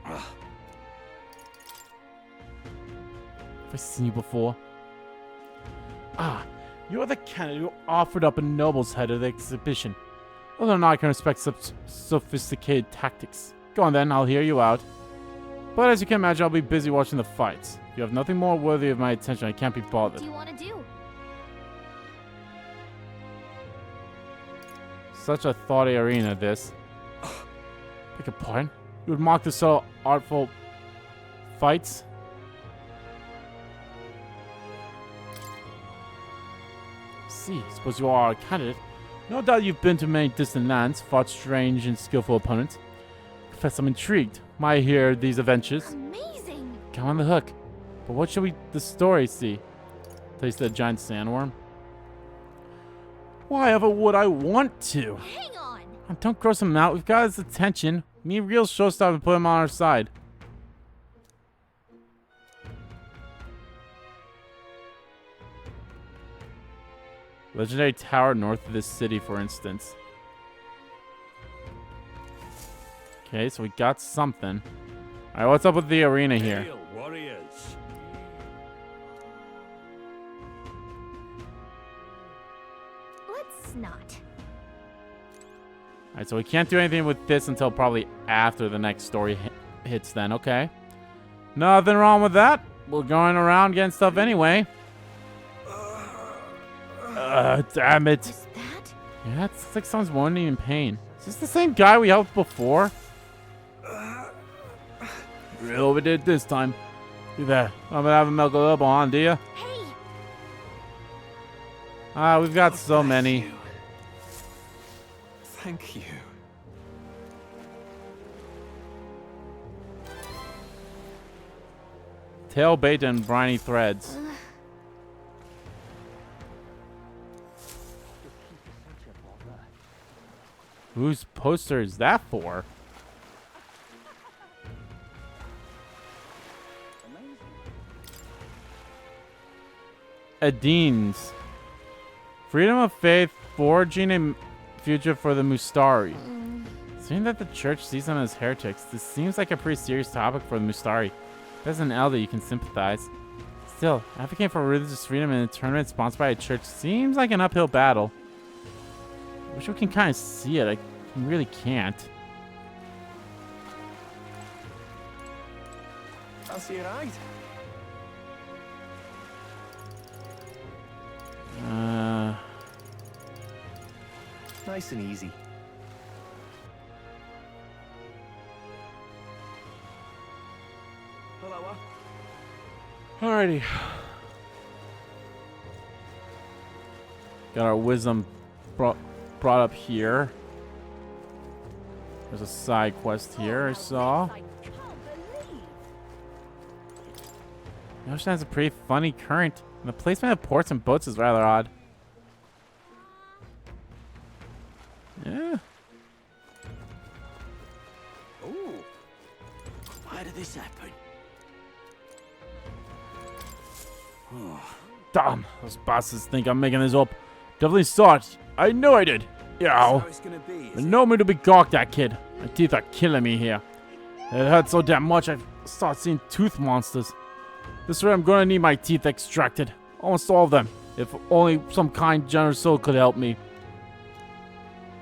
Have I seen you before? Ah, you're the candidate who offered up a noble's head at the exhibition. Whether or not I can respect such sophisticated tactics. Go on then, I'll hear you out. But as you can imagine, I'll be busy watching the fights. If you have nothing more worthy of my attention, I can't be bothered. What do you want to do? Such a thoughty arena, this. Beg your pardon? You would mock the so artful fights? See, suppose you are a candidate. No doubt you've been to many distant lands, fought strange and skillful opponents. Confess I'm intrigued. Might hear these adventures. Amazing! Come on the hook. But what should the story see? Taste the giant sandworm. Why ever would I want to? Hang on. Don't gross him out. We've got his attention. We need real showstopper to put him on our side. Legendary tower north of this city, for instance. Okay, so we got something. All right, what's up with the arena here? Hail, warriors. Let's not. All right, so we can't do anything with this until probably after the next story hits then. Okay. Nothing wrong with that. We're going around getting stuff anyway. Damn it. Is that? Yeah, it's like someone's moaning in pain. Is this the same guy we helped before? Really overdid this time. Do that. I'm gonna have him milk a little on, do you? Hey. We've got so many. You. Thank you. Tail bait and briny threads. Whose poster is that for? Adines. Freedom of faith, forging a future for the Mustari. Seeing that the church sees them as heretics, this seems like a pretty serious topic for the Mustari. As an Elda, you can sympathize. Still, advocating for religious freedom in a tournament sponsored by a church seems like an uphill battle. I wish we can kind of see it. I really can't. I'll see you right. Nice and easy. Hello. Alrighty. Got our wisdom brought up here. There's a side quest here I saw. The ocean has a pretty funny current, and the placement of ports and boats is rather odd. Yeah. Ooh. Why did this happen? Damn, those bastards think I'm making this up. Definitely saw it. I know I did. Yeah. I know me to be gawked at, kid. My teeth are killing me here. It hurt so damn much I start seeing tooth monsters. This way I'm gonna need my teeth extracted. Almost all of them. If only some kind generous soul could help me.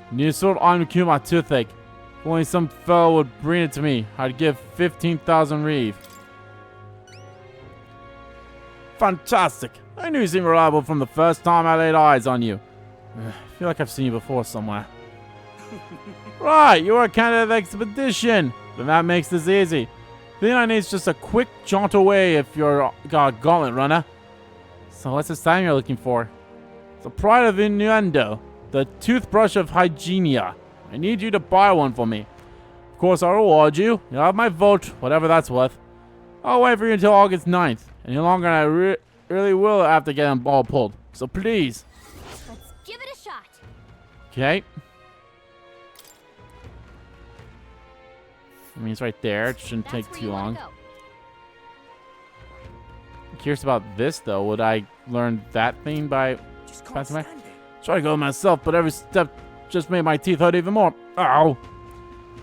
Need a sort of to cure my toothache. If only some fellow would bring it to me, I'd give 15,000 reeve. Fantastic. I knew you seemed reliable from the first time I laid eyes on you. I feel like I've seen you before somewhere. Right, you're a candidate of the expedition. Then that makes this easy. Then I need just a quick jaunt away if you're a gauntlet runner. So what's this time you're looking for? The pride of innuendo. The toothbrush of Hygienia. I need you to buy one for me. Of course, I'll reward you. You'll have my vote, whatever that's worth. I'll wait for you until August 9th. Any longer, I really will have to get them all pulled. So please. Let's give it a shot. Okay. I mean, it's right there. It shouldn't take too long. I'm curious about this, though. Would I learn that thing by passing by? Try to go myself, but every step just made my teeth hurt even more. Ow.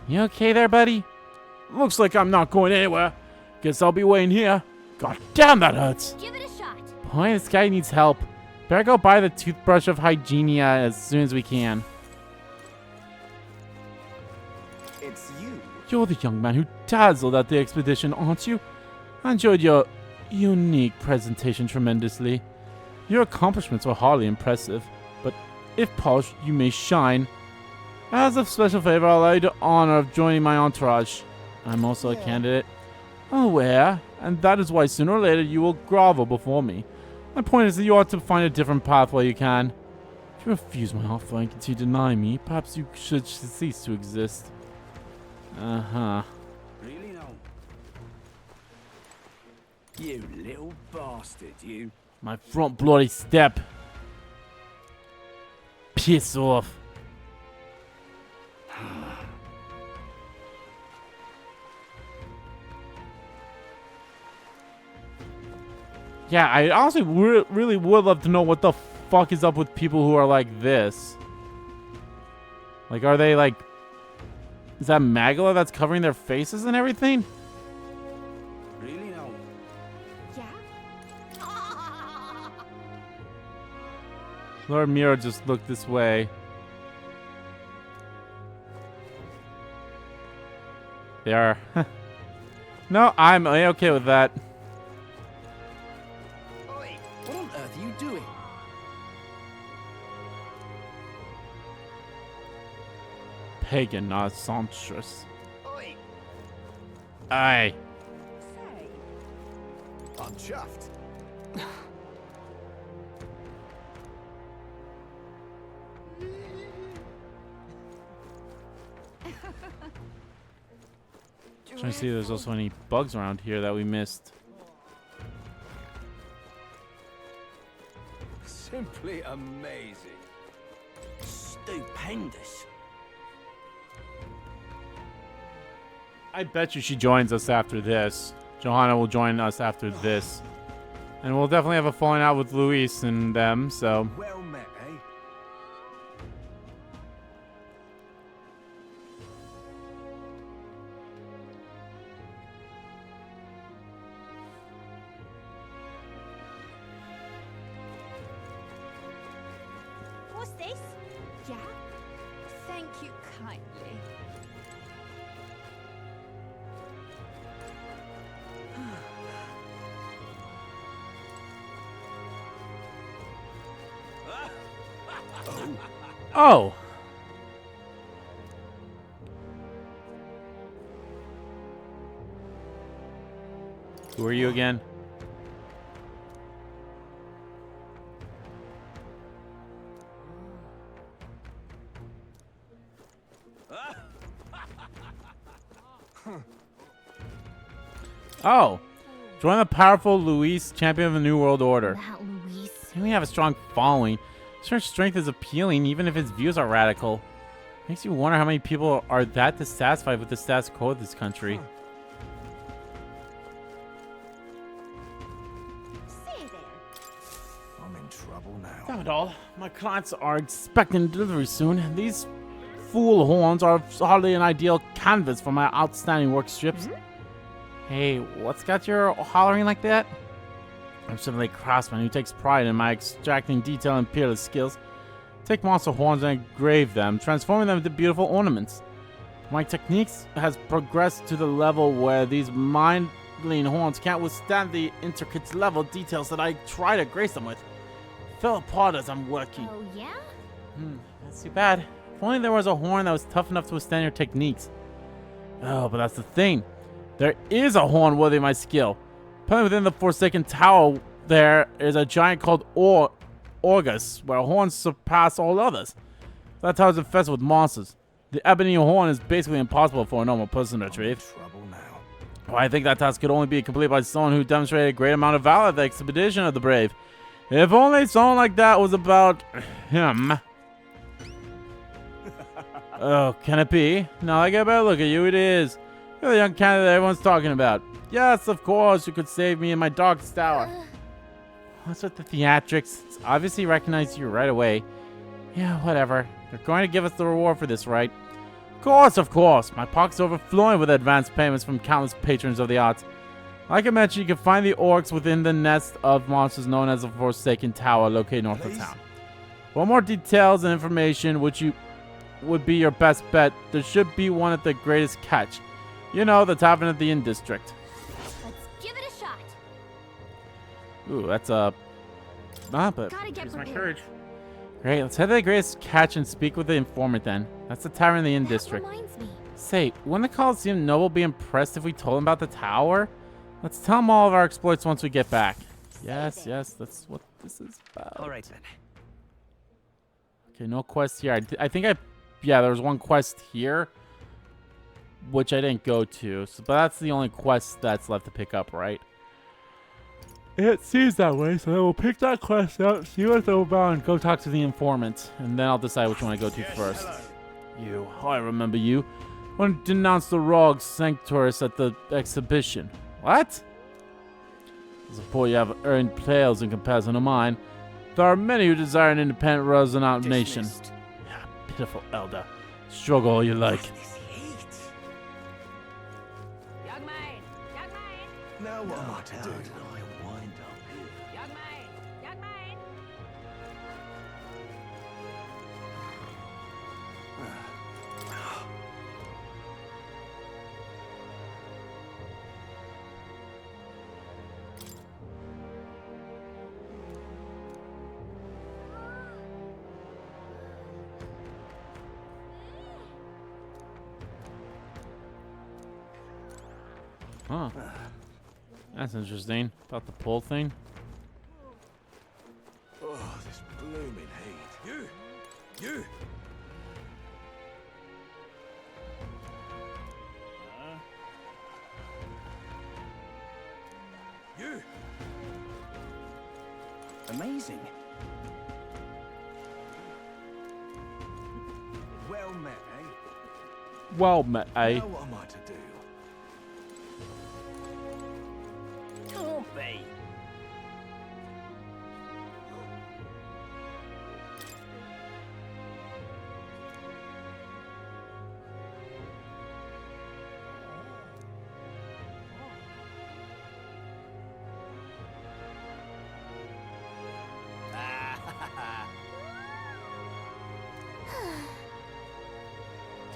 You okay there, buddy? Looks like I'm not going anywhere. Guess I'll be waiting here. God damn, that hurts. Give it a shot. Boy, this guy needs help. Better go buy the toothbrush of Hygienia as soon as we can. It's you. You're the young man who dazzled at the expedition, aren't you? I enjoyed your unique presentation tremendously. Your accomplishments were hardly impressive, but if polished, you may shine. As a special favor, I'll allow you the honor of joining my entourage. I'm also a candidate. Aware, and that is why sooner or later you will grovel before me. My point is that you ought to find a different path while you can. If you refuse my offer and continue to deny me, perhaps you should cease to exist. Uh-huh. Really no. You little bastard, you. My front bloody step. Piss off. Yeah, I honestly really would love to know what the fuck is up with people who are like this. Like, are they like... Is that Magala that's covering their faces and everything? Really now? Yeah? Lord Mira just looked this way. They are... No, I'm okay with that. Oi, what on earth are you doing? Pagan, not sumptuous. Oi! Aye. I'm chuffed. Trying to see if there's also any bugs around here that we missed. Simply amazing. Stupendous. I bet you she joins us after this. Johanna will join us after this. And we'll definitely have a falling out with Luis and them, so... Well met, eh? What's this? Yeah? Thank you kindly. Oh! Who are you again? Oh! Join the powerful Luis, champion of the New World Order. That Luis. We have a strong following. His strength is appealing, even if his views are radical. Makes you wonder how many people are that dissatisfied with the status quo of this country. I'm in trouble now. Damn it all. My clients are expecting delivery soon. These fool horns are hardly an ideal canvas for my outstanding work strips. Hey, what's got you hollering like that? I'm simply a craftsman who takes pride in my extracting detail and peerless skills. Take monster horns and engrave them, transforming them into beautiful ornaments. My techniques has progressed to the level where these mind-blowing horns can't withstand the intricate level details that I try to grace them with. Fell apart as I'm working. Oh, yeah? That's too bad. If only there was a horn that was tough enough to withstand your techniques. Oh, but that's the thing. There is a horn worthy of my skill. Apparently within the Forsaken Tower, there is a giant called Orgus, where horns surpass all others. That tower is infested with monsters. The ebony horn is basically impossible for a normal person to retrieve. Well, I think that task could only be completed by someone who demonstrated a great amount of valor at the expedition of the brave. If only someone like that was about him. Oh, can it be? Now I get a better look at you. It is. You're the young candidate everyone's talking about. Yes, of course, you could save me in my darkest hour. What's with the theatrics? It's obviously recognized you right away. Yeah, whatever. You're going to give us the reward for this, right? Of course. My pocket's overflowing with advance payments from countless patrons of the arts. Like I mentioned, you can find the orcs within the nest of monsters known as the Forsaken Tower, located north of town. For more details and information, which would be your best bet, there should be one at the Greatest Catch. You know, the tavern at the Inn District. Let's give it a shot. Ooh, that's a... but Gotta get here's my prepared. courage. Great, let's head to the Greatest Catch and speak with the informant then. That's the tavern in the Inn District. Reminds me. Say, wouldn't the Coliseum noble be impressed if we told him about the tower? Let's tell him all of our exploits once we get back. Yes, that's what this is about. All right then. Okay, no quest here. I think yeah, there was one quest here, which I didn't go to. So, but that's the only quest that's left to pick up, right? It seems that way, so we'll pick that quest up, see what's about, and go talk to the informant. And then I'll decide which one I go to first. You. Oh, I remember you. When to denounce the rogue sanctuarists at the exhibition. What? The support you have earned pales in comparison to mine. There are many who desire an independent rather than out nation. Pitiful Elda. Struggle all you like. Now what am I to do? Huh. That's interesting. About the pull thing. Oh, this blooming heat. You! You! Amazing. Well met, eh? Well met, eh? Now what am I to do? Can't be.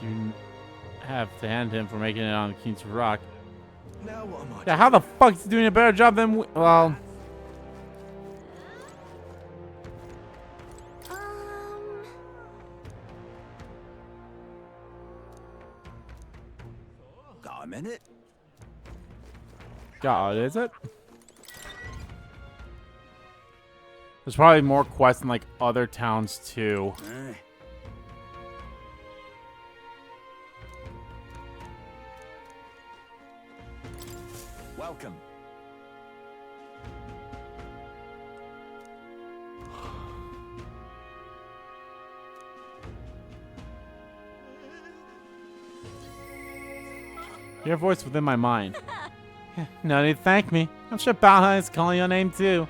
You have to hand him for making it on the King's Rock. Now what am I? Yeah, how the fuck is he doing a better job than we? Well, Got a minute? God, is it? There's probably more quests in like other towns too. Welcome. Your voice within my mind. No need to thank me. I'm sure Balhan is calling your name too.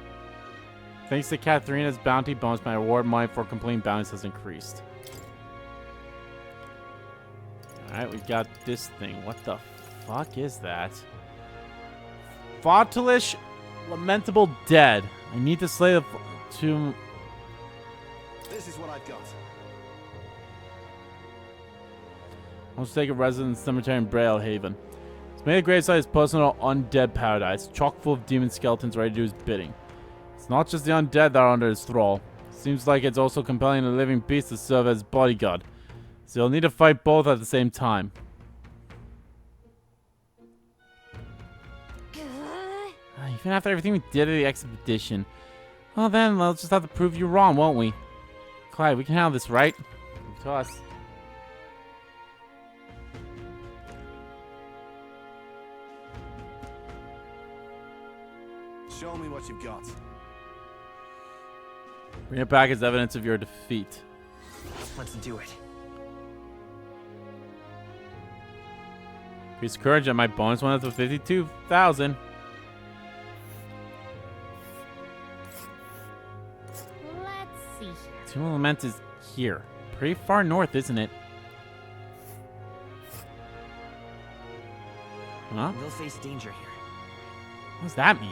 Thanks to Katharina's bounty bonus, my reward money for completing bounties has increased. Alright, we got this thing. What the fuck is that? Fautalish Lamentable Dead. I need to slay the tomb. This is what I've got. I want to take a residence cemetery in Braille Haven. It's made a gravesite his personal undead paradise, chock full of demon skeletons ready to do his bidding. It's not just the undead that are under his thrall. Seems like it's also compelling a living beast to serve as bodyguard. So you'll need to fight both at the same time. Even after everything we did at the expedition. Well then, we'll just have to prove you wrong, won't we? Clyde, we can handle this, right? Leave to us. Show me what you've got. Bring it back as evidence of your defeat. Let's do it. Increase courage at my bonus one up to 52,000. Let's see here. Tomb of Lament is here. Pretty far north, isn't it? Huh? We'll face danger here. What does that mean?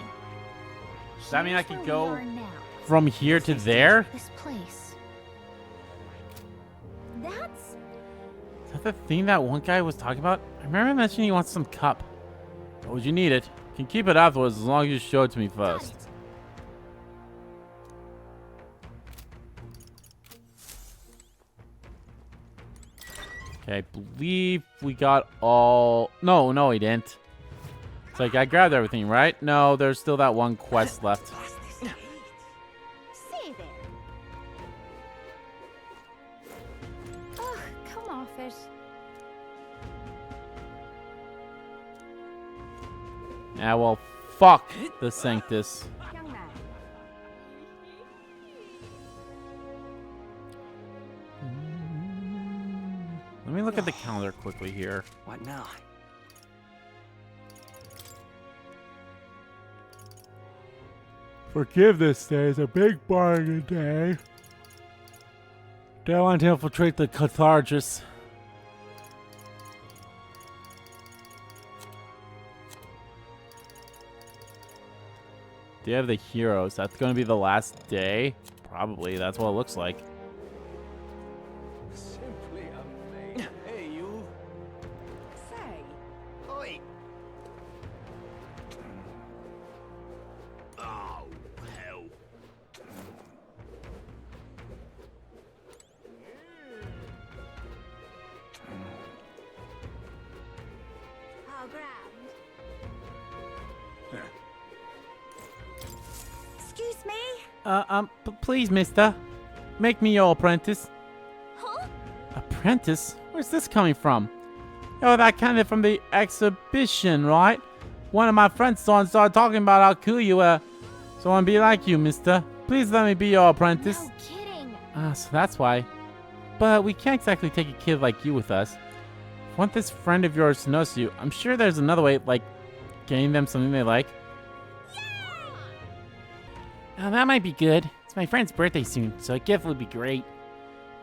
Does that mean I could Here's go where we are now. from here to there? This place. That's Is that the thing that one guy was talking about? I remember mentioning he wants some cup. Oh, would you need it? You can keep it afterwards as long as you show it to me first. Okay, I believe we got all... No, we didn't. It's like I grabbed everything, right? No, there's still that one quest left. Say there. Ugh, come off it. Yeah, well, fuck the Sanctus. me look at the calendar quickly here. What now? Forgiveness Day is a big bargain day. Deadline to infiltrate the Carthagis. Day of the Heroes. That's going to be the last day? Probably. That's what it looks like. Simply amazing. Hey, you. Say. Oi. Oh, hell. How grand. Excuse me? Please, mister. Make me your apprentice. Huh? Apprentice? Where's this coming from? Oh, that kind of from the exhibition, right? One of my friends started talking about how cool you were. So I want to be like you, mister. Please let me be your apprentice. No kidding. So that's why. But we can't exactly take a kid like you with us. If you want this friend of yours to notice you, I'm sure there's another way, like getting them something they like. Oh, that might be good. It's my friend's birthday soon, so a gift would be great.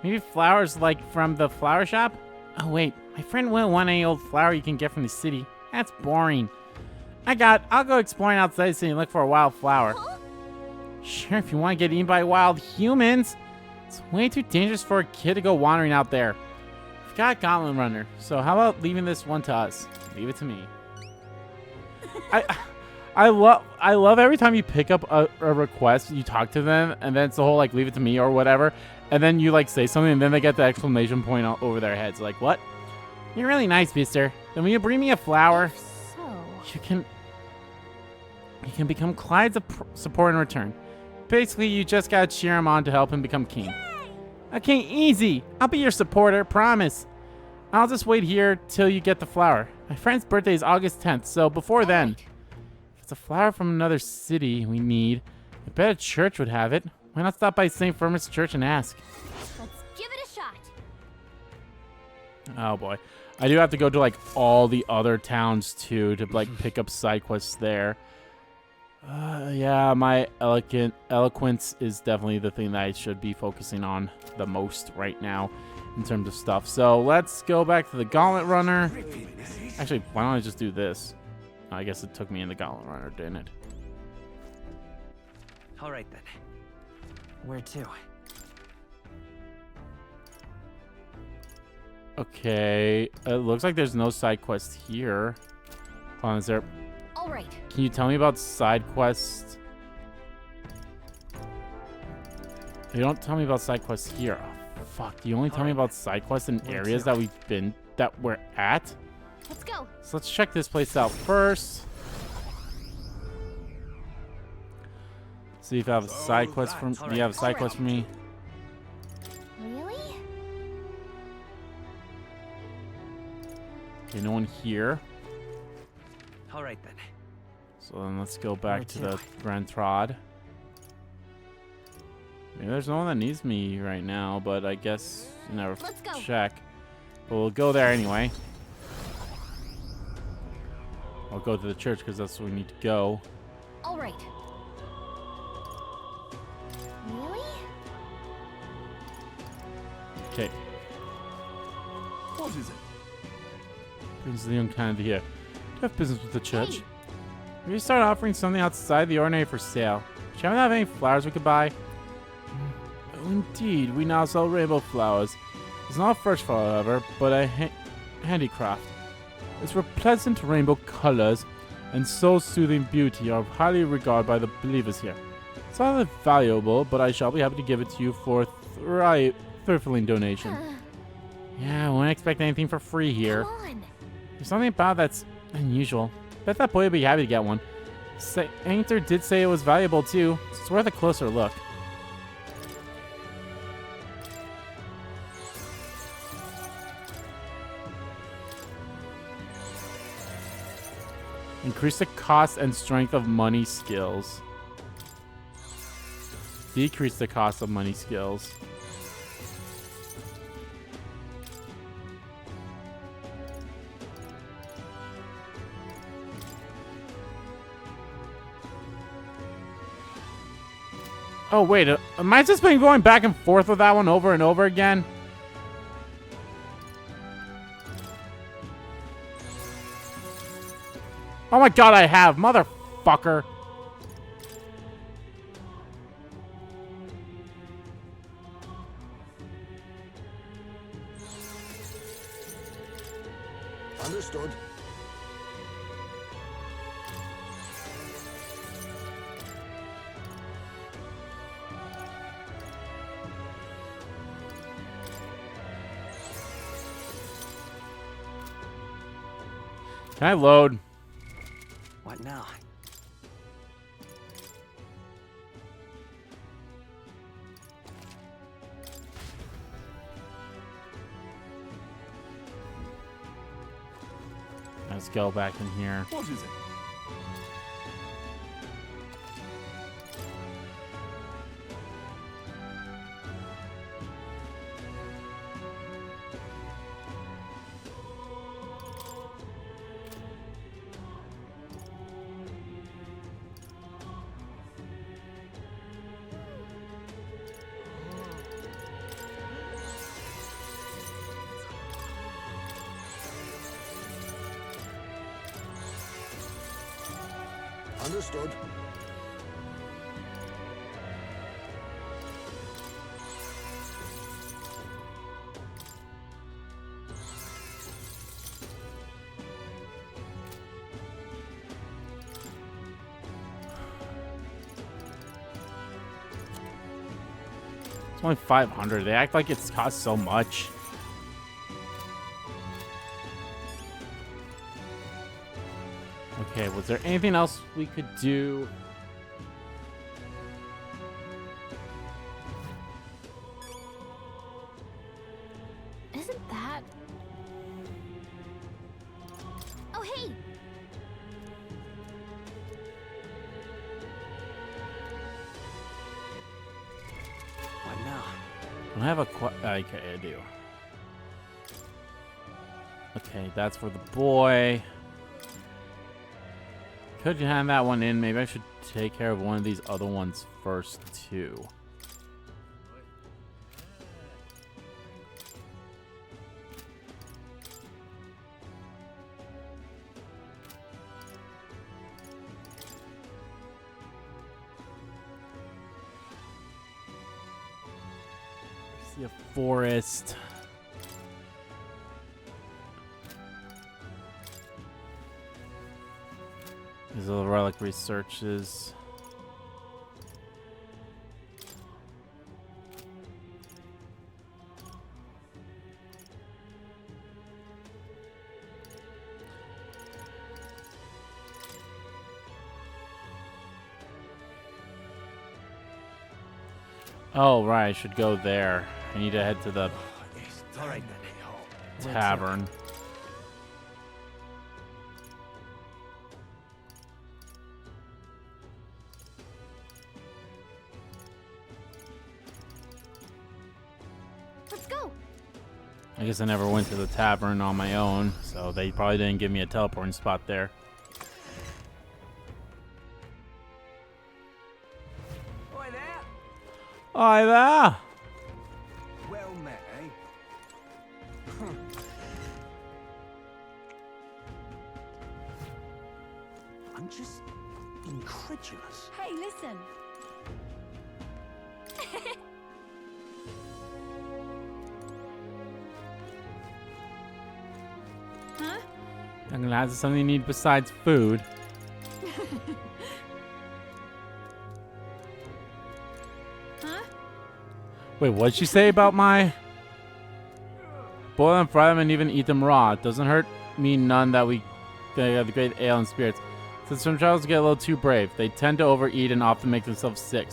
Maybe flowers like from the flower shop? Oh wait, my friend wouldn't want any old flower you can get from the city. That's boring. I'll go exploring outside the city and look for a wild flower. Huh? Sure, if you want to get eaten by wild humans. It's way too dangerous for a kid to go wandering out there. We've got a gauntlet runner, so how about leaving this one to us? Leave it to me. I love every time you pick up a request, you talk to them, and then it's the whole like leave it to me or whatever, and then you like say something, and then they get the exclamation point over their heads, like what? You're really nice, mister. Then will you bring me a flower? So. You can become Clyde's support in return. Basically, you just gotta cheer him on to help him become king. Okay, easy. I'll be your supporter, promise. I'll just wait here till you get the flower. My friend's birthday is August 10th, so before then. If it's a flower from another city we need, I bet a church would have it. Why not stop by St. Firmus Church and ask? Let's give it a shot. Oh boy. I do have to go to like all the other towns too to like pick up side quests there. Yeah, my eloquence is definitely the thing that I should be focusing on the most right now in terms of stuff. So let's go back to the Gauntlet Runner. Actually, why don't I just do this? I guess it took me in the Gauntlet Runner, didn't it? All right then. Where to? Okay, it looks like there's no side quest here. Hold on, is there? All right. Can you tell me about side quests? You don't tell me about side quests here. Oh, fuck. You only tell me about side quests in areas that we're at? Let's go. So let's check this place out first. See if I have a side quest from. Do you have a side quest for me? Really? Okay, no one here. All right then. So then let's go back to the Grand Trod. Maybe there's no one that needs me right now, but I guess you never check. But we'll go there anyway. I'll go to the church because that's where we need to go. All right. Really? Okay. What is it? Brings the young candidate here. Do you have business with the church? Have you started offering something outside the ordinary for sale? Do you have any flowers we could buy? Oh, indeed. We now sell rainbow flowers. It's not a fresh flower, however, but a handicraft. Its pleasant rainbow colors and soul-soothing beauty are highly regarded by the believers here. It's not valuable, but I shall be happy to give it to you for a thriftling donation. Yeah, I won't expect anything for free here. Come on. There's something about that's unusual. Bet that boy would be happy to get one. Anger did say it was valuable too. So it's worth a closer look. Increase the cost and strength of money skills. Decrease the cost of money skills. Oh, wait. Am I just been going back and forth with that one over and over again? Oh my god, I have. Motherfucker. Understood. Can I load? What now? Let's go back in here. What is it? Understood. It's only 500. They act like it's cost so much. Okay, was there anything else we could do? Isn't that... Oh, hey! What now? I have a okay, I do. Okay, that's for the boy. Could you hand that one in? Maybe I should take care of one of these other ones first, too. I see a forest. These are the relic researches. Oh, right. I should go there. I need to head to the All right then. tavern. Let's go! I guess I never went to the tavern on my own, so they probably didn't give me a teleporting spot there. Oi there! Hi there! Well met, eh? I'm just incredulous. Hey, listen. Huh? I'm gonna have something you need besides food. Huh? Wait, what'd she say about my... Boil them, fry them, and even eat them raw. It doesn't hurt me none that they have the great ale and spirits. Since some travels get a little too brave, they tend to overeat and often make themselves sick.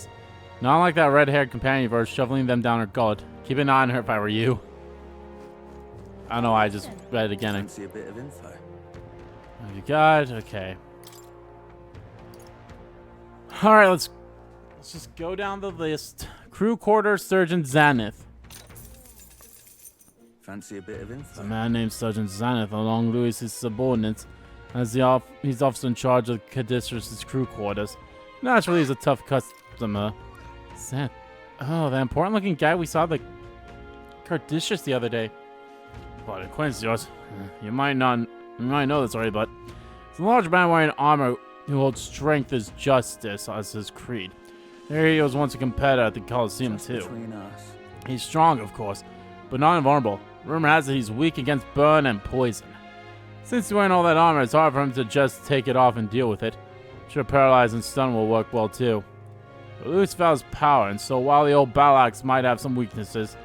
Not like that red-haired companion of ours shoveling them down her gullet. Keep an eye on her if I were you. I don't know why I just read it again. Fancy a bit of info. Have you got? Okay. Alright, let's just go down the list. Crew quarters, Surgeon Zaneth. Fancy a bit of info. A man named Sergeant Zaneth, along Louis's subordinates, as he's officer in charge of Cadistris' crew quarters. Naturally, he's a tough customer. Seth. Oh, the important-looking guy we saw the Cardicius the other day. What acquaintance of yours? You might know this already, but it's a large man wearing armor who holds strength as justice as his creed. There he was once a competitor at the Colosseum too. He's strong, of course, but not invulnerable. Rumor has it he's weak against burn and poison. Since he's wearing all that armor, it's hard for him to just take it off and deal with it. Sure, paralyze and stun will work well too. But Lewis values power, and so while the old battle axe might have some weaknesses,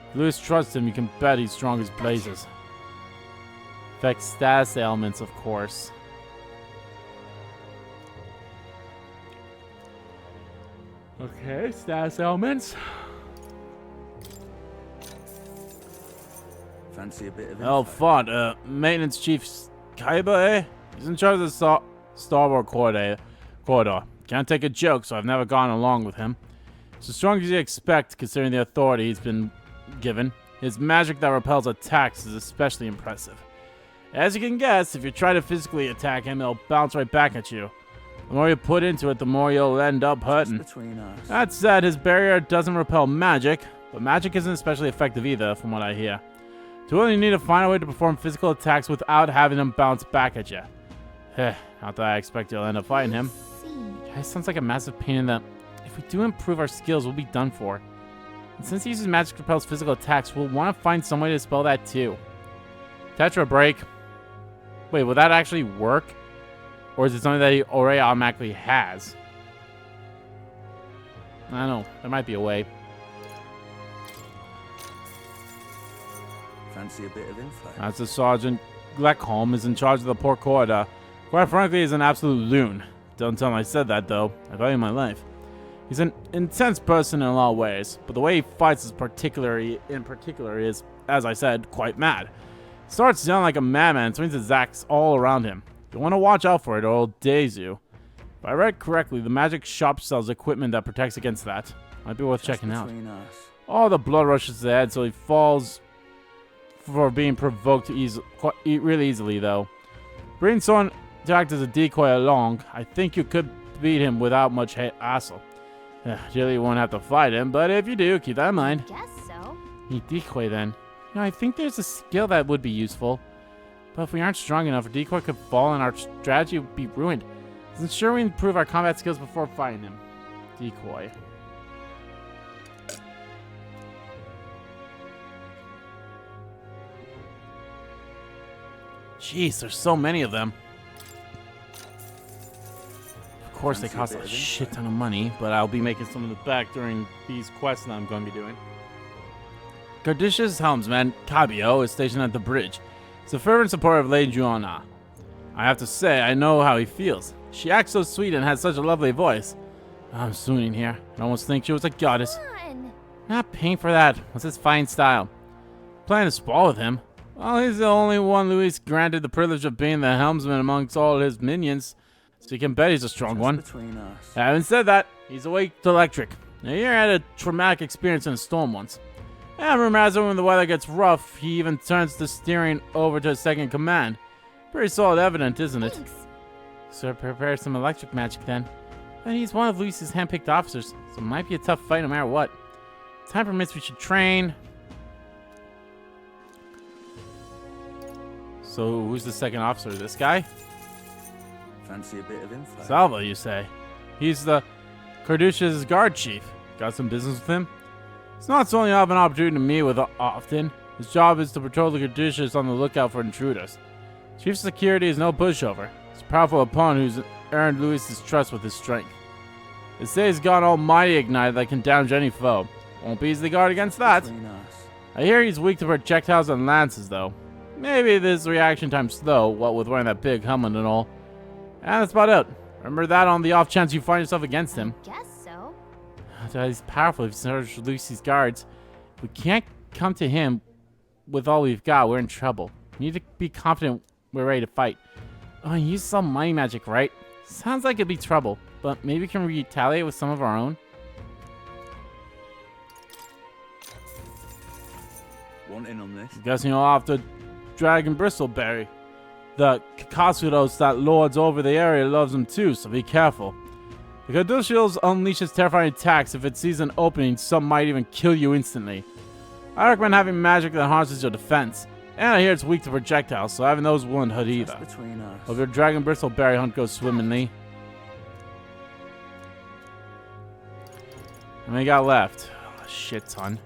if Lewis trusts him, you can bet he's strong as blazes. Affects status ailments, of course. Okay, status ailments. Fancy a bit of Font, maintenance chief Kaiba, eh? He's in charge of the starboard corridor. Can't take a joke, so I've never gone along with him. It's as strong as you expect, considering the authority he's been given. His magic that repels attacks is especially impressive. As you can guess, if you try to physically attack him, he'll bounce right back at you. The more you put into it, the more you'll end up hurting. That said, his barrier doesn't repel magic, but magic isn't especially effective either, from what I hear. To only need to find a way to perform physical attacks without having them bounce back at you. Not that I expect you'll end up fighting him. It sounds like a massive pain in the... If we do improve our skills, we'll be done for. And since he uses magic to repels physical attacks, we'll want to find some way to spell that too. Tetra break. Wait, will that actually work? Or is it something that he already automatically has? I don't know. There might be a way. Fancy a bit of info? That's the Sergeant Gleckholm is in charge of the port corridor. Quite frankly, he's an absolute loon. Don't tell him I said that, though. I value my life. He's an intense person in a lot of ways, but the way he fights is in particular is, as I said, quite mad. He starts yelling like a madman and swings his axe all around him. You want to watch out for it or it'll daze you. If I read correctly, the magic shop sells equipment that protects against that. Might be worth checking out. All the blood rushes to the head, so he falls for being provoked really easily, though. Bring someone to act as a decoy along. I think you could beat him without much hassle. Really, you won't have to fight him, but if you do, keep that in mind. Guess so. Need decoy then. I think there's a skill that would be useful. But if we aren't strong enough, a decoy could fall and our strategy would be ruined. Isn't sure we improve our combat skills before fighting him. Decoy. Jeez, there's so many of them. Of course, they cost a shit ton of money, but I'll be making some of it back during these quests that I'm going to be doing. Cardicius' helmsman, Cabio, is stationed at the bridge. He's a fervent supporter of Lady Juana. I have to say, I know how he feels. She acts so sweet and has such a lovely voice. I'm swooning here. I almost think she was a goddess. Not paying for that. What's his fine style? Planning to sprawl with him? Well, he's the only one Luis granted the privilege of being the helmsman amongst all his minions. So you can bet he's a strong one. Having said that, he's awake to electric. Now, he had a traumatic experience in a storm once. And rumor has it when the weather gets rough, he even turns the steering over to his second command. Pretty solid evidence, isn't it? So prepare some electric magic then. But he's one of Luis's handpicked officers, so it might be a tough fight no matter what. Time permits, we should train. So who's the second officer? This guy? Fancy a bit of info? Salva, you say? He's the Cardicius' guard chief. Got some business with him? It's not something I have an opportunity to meet with often. His job is to patrol the Cardicius on the lookout for intruders. Chief security is no pushover. He's a powerful opponent who's earned Luis's trust with his strength. They say he's got an almighty ignite that can damage any foe. Won't be easily guard against that. I hear he's weak to projectiles and lances, though. Maybe this reaction time's slow, what with wearing that big helmet and all. And that's about it. Remember that on the off chance you find yourself against him. Guess so. He's powerful if he starts Lucy's guards. If we can't come to him with all we've got, we're in trouble. We need to be confident we're ready to fight. Oh, you use some money magic, right? Sounds like it'd be trouble, but maybe we can retaliate with some of our own. Want in on this? Guessing you'll have to Dragon Bristleberry. The Kakasudos that lords over the area loves him too, so be careful. The Caduceus unleashes terrifying attacks. If it sees an opening, some might even kill you instantly. I recommend having magic that enhances your defense. And I hear it's weak to projectiles, so having those wouldn't hurt either. Between us. Hope your dragon bristleberry hunt goes swimmingly. How many got left? Oh, shit ton.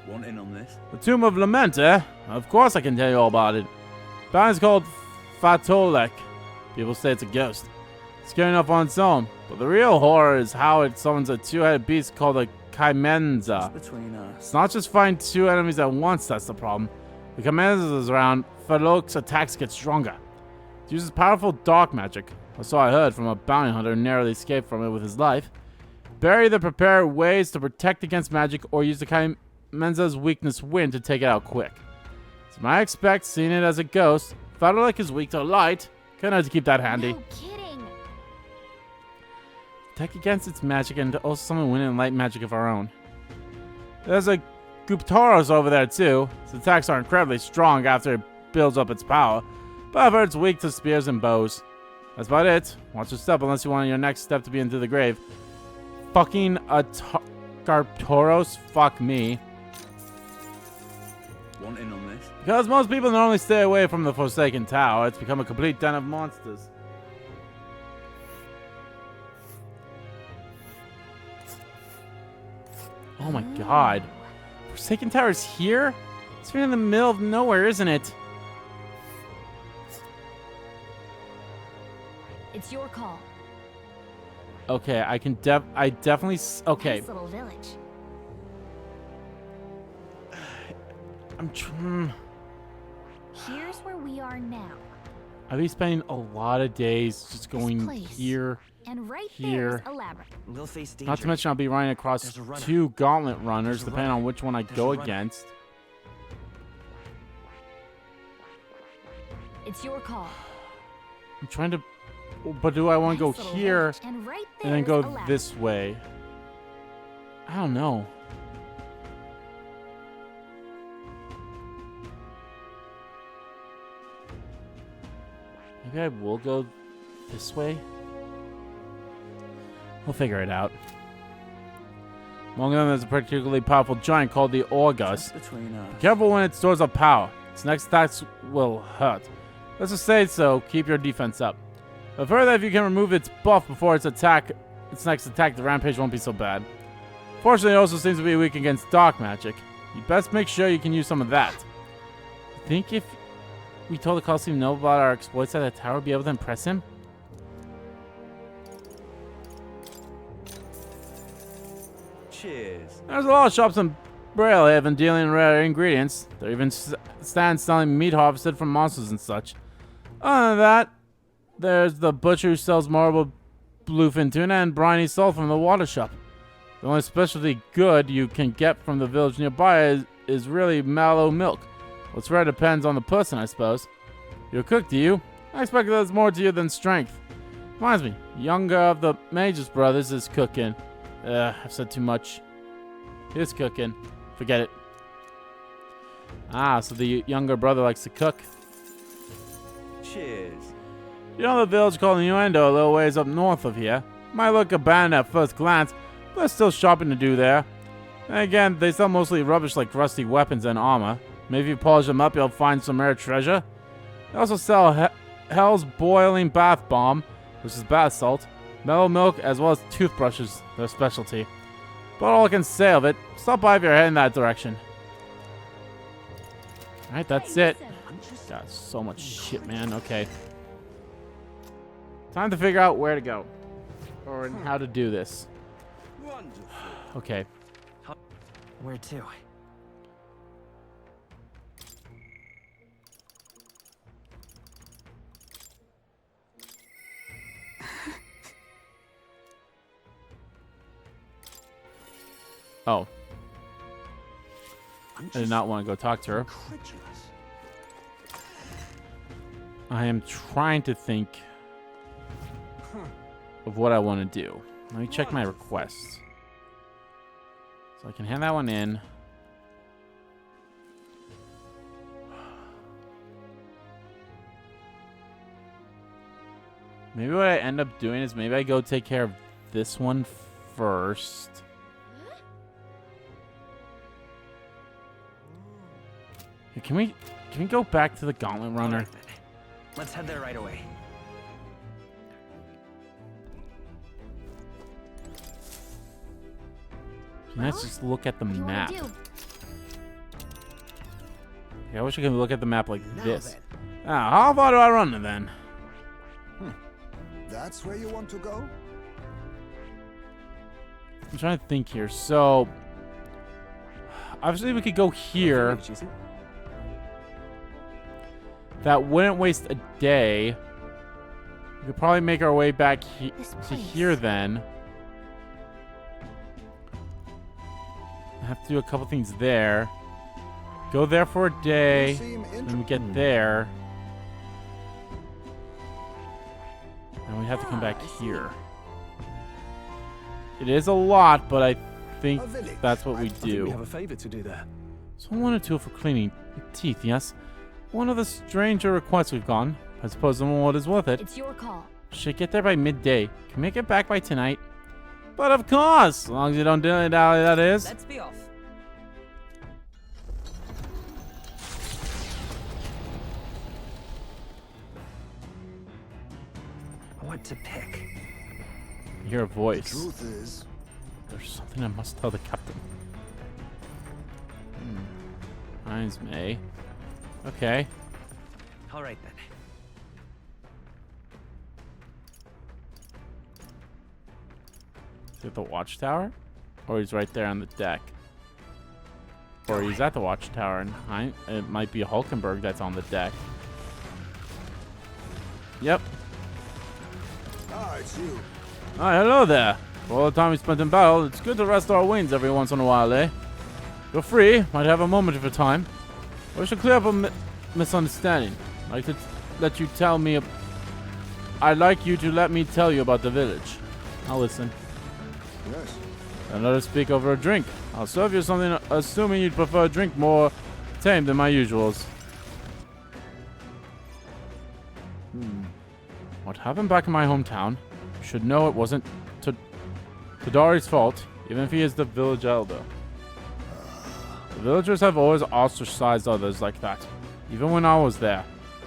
Want in on this? The Tomb of Lament, eh? Of course I can tell you all about it. The is called Fatolek. People say it's a ghost. Scary enough on its own, but the real horror is how it summons a two-headed beast called a Kaimenza. Between us. It's not just fighting two enemies at once that's the problem. The Kaimenza is around, Fatolek's attacks get stronger. It uses powerful dark magic, or so I heard from a bounty hunter who narrowly escaped from it with his life. Bury the prepared ways to protect against magic, or use the Kaimenza's weakness wind to take it out quick. So I expect, seeing it as a ghost, Fatolek is weak to light. Kinda have to keep that handy. No kidding. Attack against its magic and also summon wind and light magic of our own. There's a Guptaros over there too. Its attacks are incredibly strong after it builds up its power, but I've heard it's weak to spears and bows. That's about it. Watch your step unless you want your next step to be into the grave. Fucking Garptoros? Fuck me. Want in on this? Because most people normally stay away from the Forsaken Tower, it's become a complete den of monsters. Oh my god. Forsaken Tower is here? It's right in the middle of nowhere, isn't it? It's your call. Okay, I can definitely okay. Nice little village. Here's where we are now. I'll be spending a lot of days just going here, And right here. there's a labyrinth. We'll face danger. Not to mention I'll be running across There's a runner. 2 gauntlet runners, There's a depending runner. on which one I There's go a runner. against. It's your call. I'm trying to, but do I want to Nice go little here village. And right and then there's go a labyrinth. this way? I don't know. Maybe I will go this way? We'll figure it out. Among them is a particularly powerful giant called the August. Between us. Be careful when it stores up power. Its next attacks will hurt. Let's just say so. Keep your defense up. But further, if you can remove its buff before its next attack, the rampage won't be so bad. Fortunately, it also seems to be weak against dark magic. You best make sure you can use some of that. I think if we told the Colosseum no about our exploits at the tower, be able to impress him? Cheers. There's a lot of shops in Braillehaven dealing in rare ingredients. There are even stands selling meat harvested from monsters and such. Other than that, there's the butcher who sells marble bluefin tuna and briny salt from the water shop. The only specialty good you can get from the village nearby is really mallow milk. What's rare depends on the person, I suppose. You're a cook, do you? I expect there's more to you than strength. Reminds me, younger of the Magus brothers is cooking. I've said too much. He's cooking. Forget it. Ah, so the younger brother likes to cook. Cheers. You know the village called Innuendo a little ways up north of here. Might look abandoned at first glance, but there's still shopping to do there. And again, they sell mostly rubbish like rusty weapons and armor. Maybe if you polish them up, you'll find some rare treasure. They also sell Hell's Boiling Bath Bomb, which is bath salt, mellow milk, as well as toothbrushes, their specialty. But all I can say of it, stop by if you're heading that direction. Alright, that's it. Got so much shit, man. Okay. Time to figure out where to go. Or how to do this. Okay. Where to? Oh. I did not want to go talk to her. I am trying to think of what I want to do. Let me check my requests. So I can hand that one in. Maybe what I end up doing is maybe I go take care of this one first. Hey, can we go back to the Gauntlet Runner? Right, let's head there right away. Let's just look at the What do you map. want to do? Yeah, I wish I could look at the map like this. Ah, how far do I run then? That's where you want to go? I'm trying to think here. So, obviously we could go here. That wouldn't waste a day. We could probably make our way back to here then. I have to do a couple things there. Go there for a day. Then we get there. And we have to come back here. It is a lot, but I think that's what we do. We have a favor to do there. So one or two for cleaning teeth, yes? One of the stranger requests we've gone. I suppose the reward is worth it. It's your call. Should get there by midday. Can we make it back by tonight? But of course! As long as you don't dilly-dally, that is. Let's be off. What to pick? You hear a voice. The truth is, there's something I must tell the captain. Mine's May. Okay. All right then. Is it the watchtower? Or he's right there on the deck? Or he's at the watchtower and it might be Hulkenberg that's on the deck. Yep. Ah, it's you. Hi, hello there. For all the time we spent in battle, it's good to rest our wings every once in a while, eh? You're free, might have a moment of your time. We should clear up a misunderstanding. I'd like you to let me tell you about the village. I'll listen. Yes. And let us speak over a drink. I'll serve you something, assuming you'd prefer a drink more tame than my usuals. What happened back in my hometown? You should know it wasn't Tadari's fault, even if he is the village elder. The villagers have always ostracized others like that, even when I was there.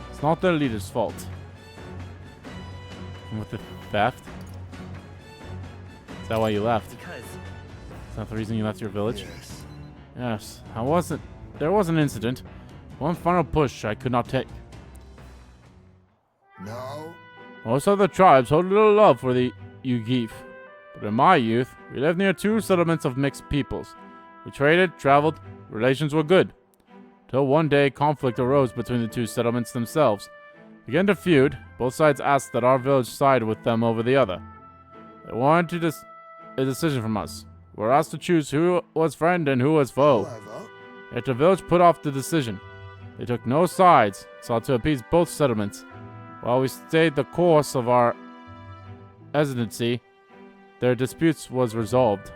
It's not their leader's fault. And with the theft? Is that why you left? Because. Is that the reason you left your village? Yes. Yes. There was an incident. One final push I could not take. No. Most other tribes hold little love for the Ugif. But in my youth, we lived near two settlements of mixed peoples. We traded, traveled, relations were good. Till one day, conflict arose between the two settlements themselves. Began to feud, both sides asked that our village side with them over the other. They wanted a decision from us. We were asked to choose who was friend and who was foe. Yet the village put off the decision. They took no sides, sought to appease both settlements. While we stayed the course of our hesitancy, their disputes was resolved.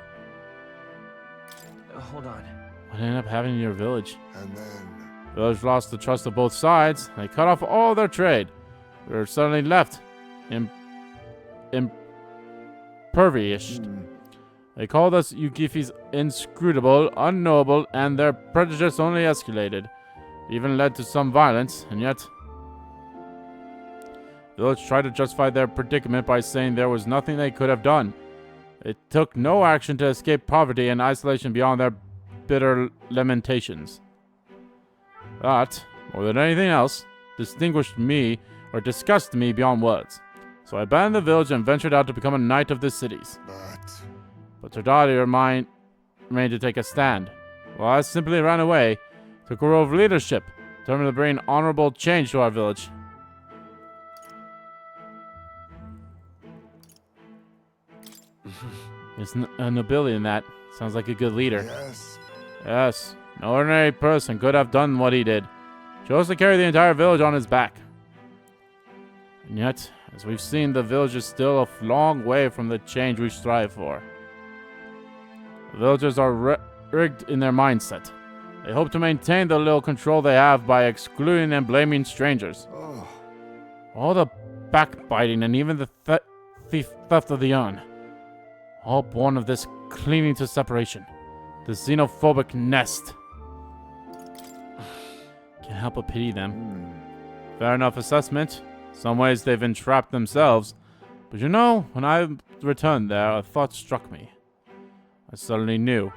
Hold on. What ended up happening in your village? And then. The village lost the trust of both sides. They cut off all their trade. We were suddenly left impervious. They called us Ugifis inscrutable, unknowable, and their prejudice only escalated. It even led to some violence, and yet the village tried to justify their predicament by saying there was nothing they could have done. They took no action to escape poverty and isolation beyond their bitter lamentations. That, more than anything else, distinguished me or disgusted me beyond words. So I abandoned the village and ventured out to become a knight of the cities. But Tardali remained to take a stand. Well, I simply ran away, took a role of leadership, determined to bring honorable change to our village. There's a nobility in that. Sounds like a good leader. Yes. Yes. No ordinary person could have done what he did. Chose to carry the entire village on his back. And yet, as we've seen, the village is still a long way from the change we strive for. The villagers are rigged in their mindset. They hope to maintain the little control they have by excluding and blaming strangers. Oh. All the backbiting, and even the theft of the urn. All born of this clinging to separation. The xenophobic nest. Can't help but pity them. Fair enough assessment. Some ways they've entrapped themselves. But you know, when I returned there, a thought struck me. I suddenly knew.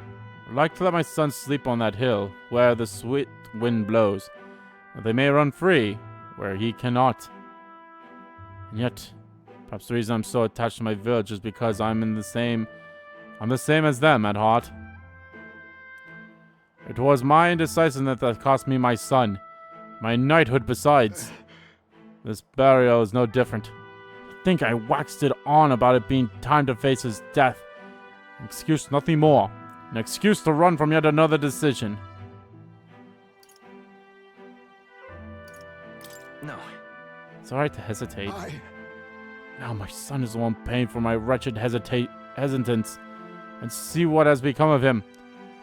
I'd like to let my son sleep on that hill, where the sweet wind blows. They may run free, where he cannot. And yet, perhaps the reason I'm so attached to my village is because I'm the same as them at heart. It was my indecisiveness that cost me my son. My knighthood besides. This burial is no different. I think I waxed it on about it being time to face his death. An excuse, nothing more. An excuse to run from yet another decision. No. It's alright to hesitate. Now my son is the one paying for my wretched hesitance. And see what has become of him.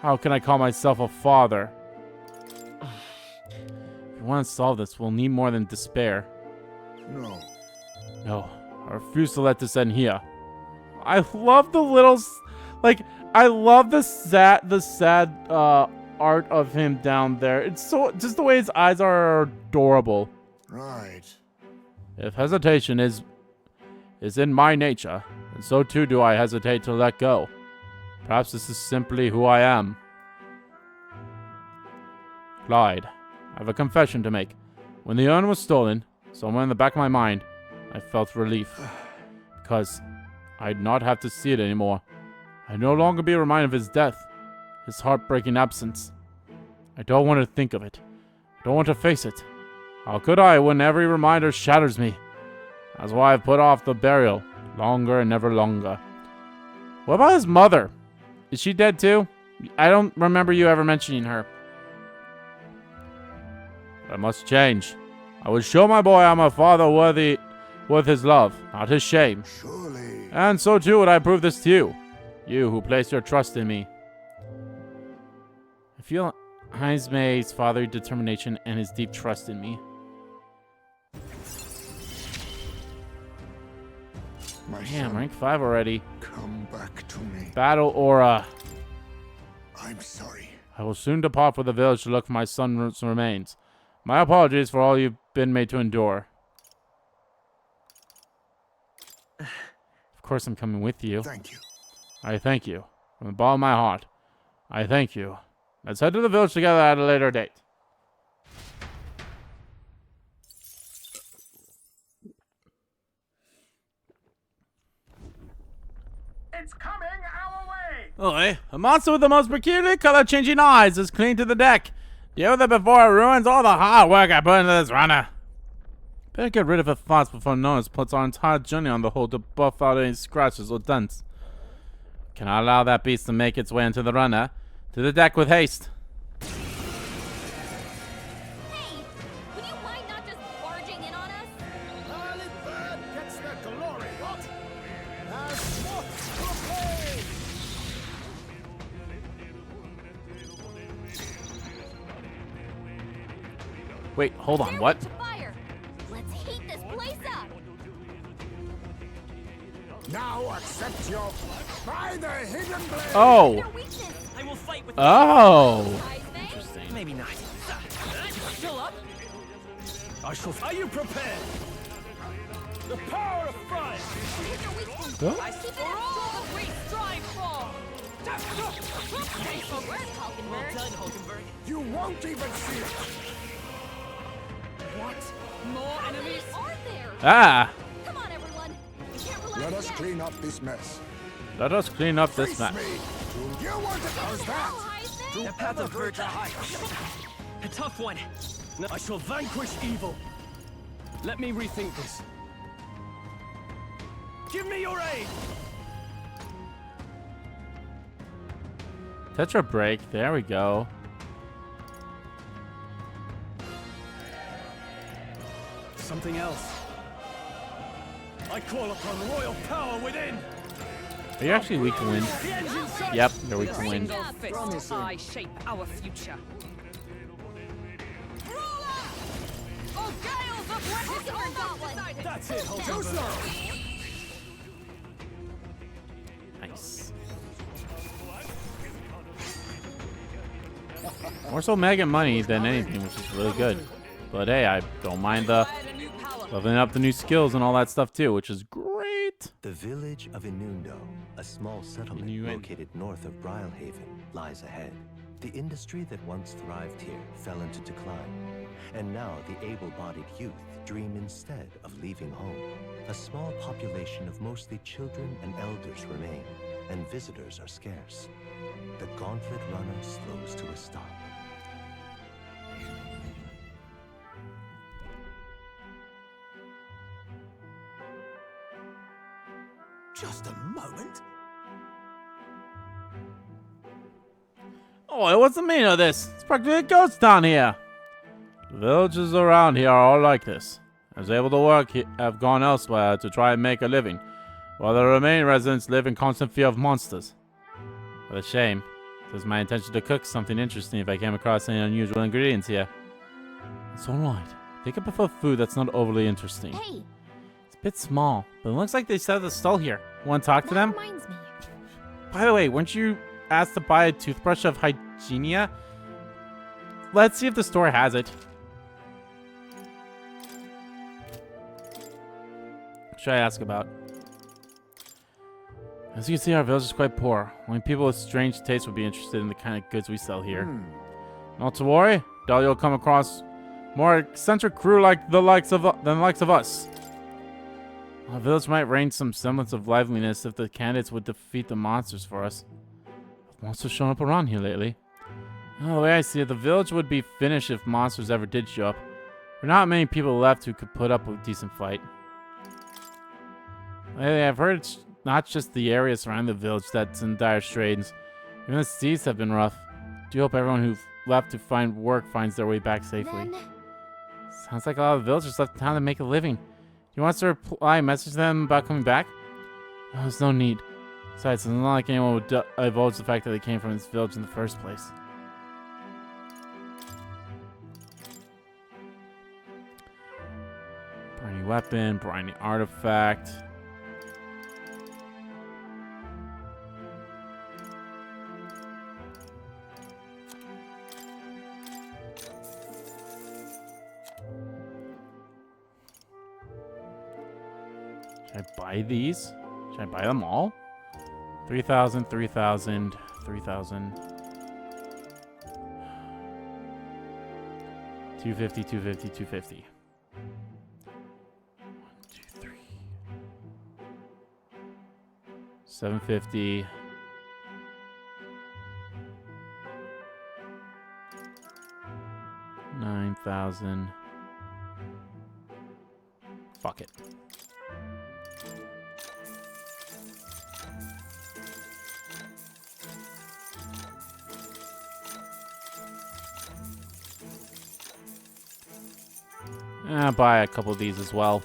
How can I call myself a father? If we want to solve this, we'll need more than despair. No. No. I refuse to let this end here. I love the little... I love the sad art of him down there. It's so... Just the way his eyes are adorable. Right. If hesitation is in my nature, and so too do I hesitate to let go. Perhaps this is simply who I am. Clyde, I have a confession to make. When the urn was stolen, somewhere in the back of my mind, I felt relief. Because I'd not have to see it anymore. I'd no longer be reminded of his death, his heartbreaking absence. I don't want to think of it. I don't want to face it. How could I when every reminder shatters me? That's why I've put off the burial longer and ever longer. What about his mother? Is she dead too? I don't remember you ever mentioning her. I must change. I would show my boy I'm a father worth his love, not his shame. Surely. And so too would I prove this to you. You who place your trust in me. I feel Heinzmay's fatherly determination and his deep trust in me. Damn, rank 5 already. Come back to me. Battle aura. I'm sorry. I will soon depart for the village to look for my son's remains. My apologies for all you've been made to endure. Of course I'm coming with you. Thank you. I thank you. From the bottom of my heart. I thank you. Let's head to the village together at a later date. It's coming our way! Oi, a monster with the most peculiar color-changing eyes is clinging to the deck. Deal with it before it ruins all the hard work I put into this runner. Better get rid of it fast before Notice puts our entire journey on the hold to buff out any scratches or dents. Can I allow that beast to make its way into the runner? To the deck with haste. Hey, would you mind not just barging in on us? Early bird gets the glory, what? As what propose? Wait, hold on, what? Fire! Let's heat this place up! Now accept your by the hidden blade. Oh. I will fight with Oh. Interesting. Maybe not. Still up? I shall. Are you prepared? The power of fire! Huh? I for all that we strive for! Well done, Hulkenberg. You won't even see it. What? More enemies? Are there? Ah. Come on, everyone. We can't relax Let us yet. clean up this mess. Let us clean up this Face mess. me. You want to cause that? The path of virtue. A tough one. No, I shall vanquish evil. Let me rethink this. Give me your aid. Tetra break. There we go. Something else. I call upon royal power within. Are you actually weak to wind? Yep, you're weak to wind. I shape our future. Oh, Gale That's it, hold Too slow. Nice. More so Mega money than anything, which is really good. But hey, I don't mind the leveling up the new skills and all that stuff too, which is great. The village of Inundo, a small settlement located north of Brilhaven, lies ahead. The industry that once thrived here fell into decline, and now the able-bodied youth dream instead of leaving home. A small population of mostly children and elders remain, and visitors are scarce. The Gauntlet Runner slows to a stop. Just a moment. Oh, what's the meaning of this? It's practically a ghost town here. The villages around here are all like this. Those able to work have gone elsewhere to try and make a living, while the remaining residents live in constant fear of monsters. What a shame. It was my intention to cook something interesting if I came across any unusual ingredients here. It's alright. I think I prefer food that's not overly interesting. Hey! It's a bit small, but it looks like they set up the stall here. Want to talk to them? Reminds me. By the way, weren't you asked to buy a toothbrush of Hygienia? Let's see if the store has it. What should I ask about? As you can see, our village is quite poor. Only people with strange tastes would be interested in the kind of goods we sell here. Not to worry, Dahlia will come across more eccentric crew like the likes of us. Our village might reign some semblance of liveliness if the candidates would defeat the monsters for us. Have monsters shown up around here lately? Well, the way I see it, the village would be finished if monsters ever did show up. There are not many people left who could put up with a decent fight. Lately, I've heard it's not just the area surrounding the village that's in dire straits. Even the seas have been rough. I do hope everyone who's left to find work finds their way back safely. Sounds like a lot of villagers left town to make a living. Do you want us to reply a message to them about coming back? Oh, there's no need. Besides, it's not like anyone would divulge the fact that they came from this village in the first place. Briny weapon, briny artifact. Should I buy these? Should I buy them all? 3,000, 3,000, 3,000. 250, 250, 250. 1, 2, 3. 750. 9,000. Fuck it. I'll buy a couple of these as well.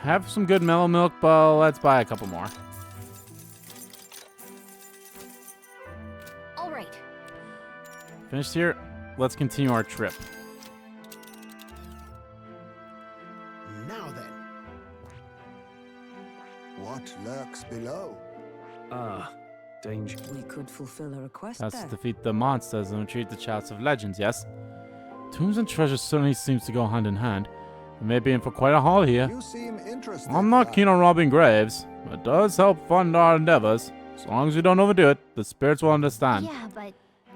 Have some good mellow milk, but let's buy a couple more. All right. Finished here. Let's continue our trip. Now then. What lurks below? Ah, danger. We could fulfill a request That's there. to defeat the monsters and retrieve the Chalice of Legends, yes? Tombs and treasures certainly seems to go hand in hand. We may be in for quite a haul here. You seem interested. I'm not keen on robbing graves, but it does help fund our endeavors. As long as we don't overdo it, the spirits will understand. Yeah, but...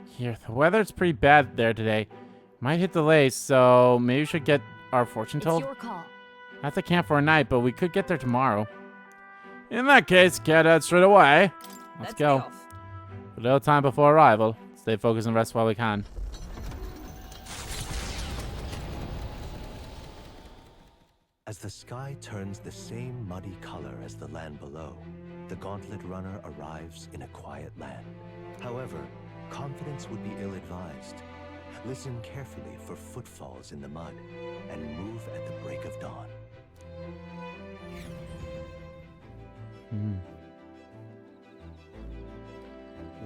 Here, the weather's pretty bad there today. Might hit delays, so maybe we should get our fortune It's told. your call. I have to camp for a night, but we could get there tomorrow. In that case, get out straight away. Let's go. A little time before arrival. Stay focused and rest while we can. As the sky turns the same muddy color as the land below, the Gauntlet Runner arrives in a quiet land. However, confidence would be ill-advised. Listen carefully for footfalls in the mud, and move at the break of dawn.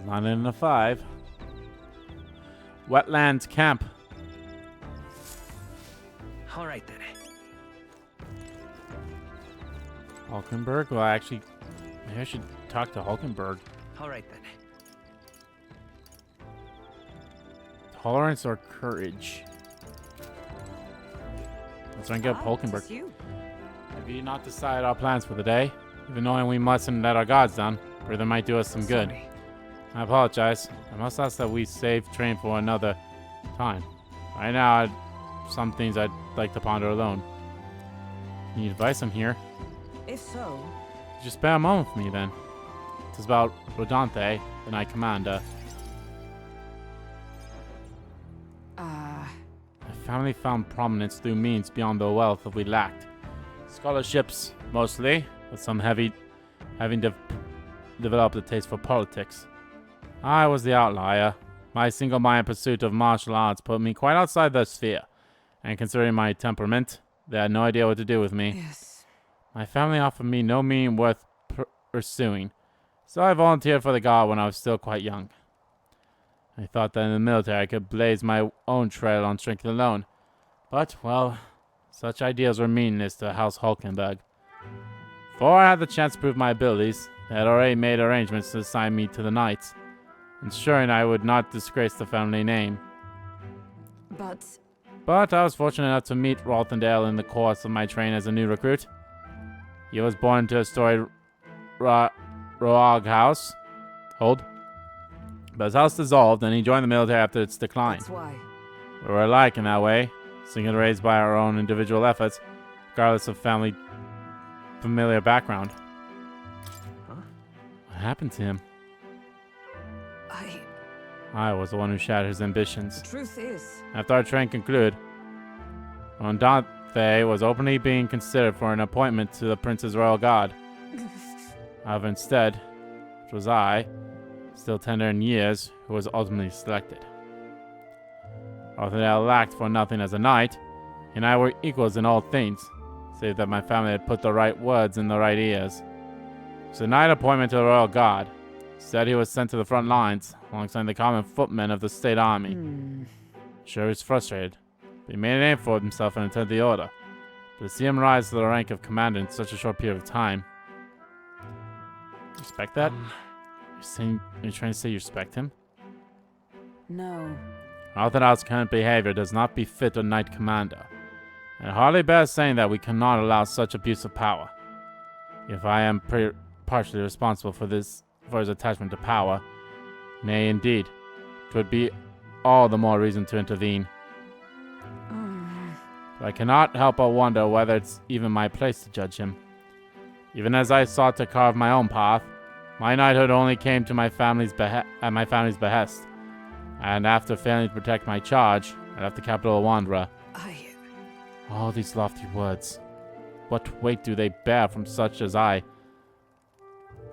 Not in a 5. Wetlands camp. Hulkenberg? Well, actually, maybe I should talk to Hulkenberg. All right then. Tolerance or courage? Let's rank up Hulkenberg. Have you not decided our plans for the day? Even knowing we mustn't let our guards down, or they might do us some good. I apologize. I must ask that we save train for another time. Right now, some things I'd like to ponder alone. Need advice on here? If so... Just spare a moment for me, then. It's about Rodanthe, the Knight Commander. My family found prominence through means beyond the wealth that we lacked. Scholarships, mostly, but some having developed a taste for politics. I was the outlier. My single-minded pursuit of martial arts put me quite outside their sphere, and considering my temperament, they had no idea what to do with me. Yes. My family offered me no means worth pursuing, so I volunteered for the guard when I was still quite young. I thought that in the military I could blaze my own trail on strength alone, but, well, such ideas were meaningless to House Hulkenberg. Before I had the chance to prove my abilities, they had already made arrangements to assign me to the Knights, ensuring I would not disgrace the family name. But I was fortunate enough to meet Rothendale in the course of my training as a new recruit. He was born into a storied Roag house. But his house dissolved, and he joined the military after its decline. That's why. We were alike in that way, single raised by our own individual efforts, regardless of familiar background. Huh? What happened to him? I was the one who shattered his ambitions. The truth is... After our training concluded, Rondanthe was openly being considered for an appointment to the Prince's Royal Guard. However, instead, it was I, still tender in years, who was ultimately selected. Although I lacked for nothing as a knight, he and I were equals in all things, save that my family had put the right words in the right ears. It was a knight appointment to the Royal Guard. Said he was sent to the front lines, alongside the common footmen of the state army. Sure, he was frustrated, but he made a name for himself and attended the order. But to see him rise to the rank of commander in such a short period of time... Respect that? You're trying to say you respect him? No. Rothendale's current behavior does not befit a knight commander, and it hardly bears saying that we cannot allow such abuse of power. If I am partially responsible for his attachment to power, nay, indeed, it would be all the more reason to intervene. But I cannot help but wonder whether it's even my place to judge him. Even as I sought to carve my own path, my knighthood only came to my family's behest, and after failing to protect my charge, I left the capital a wanderer. All these lofty words, what weight do they bear from such as I?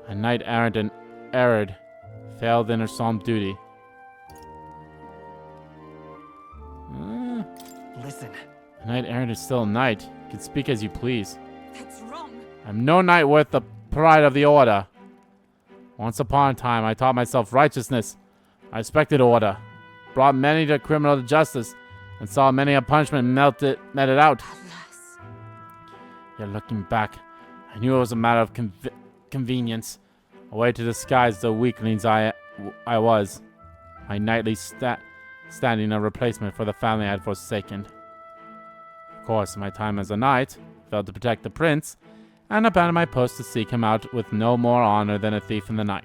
A knight errant and erred, failed in her solemn duty. Listen. A knight errant is still a knight. You can speak as you please. That's wrong. I'm no knight worth the pride of the order. Once upon a time, I taught myself righteousness. I respected order, brought many to criminal justice, and saw many a punishment meted out. Yet looking back, I knew it was a matter of convenience, a way to disguise the weaklings I was. My knightly standing a replacement for the family I had forsaken. Of course, in my time as a knight, I failed to protect the prince, and abandoned my post to seek him out with no more honor than a thief in the night.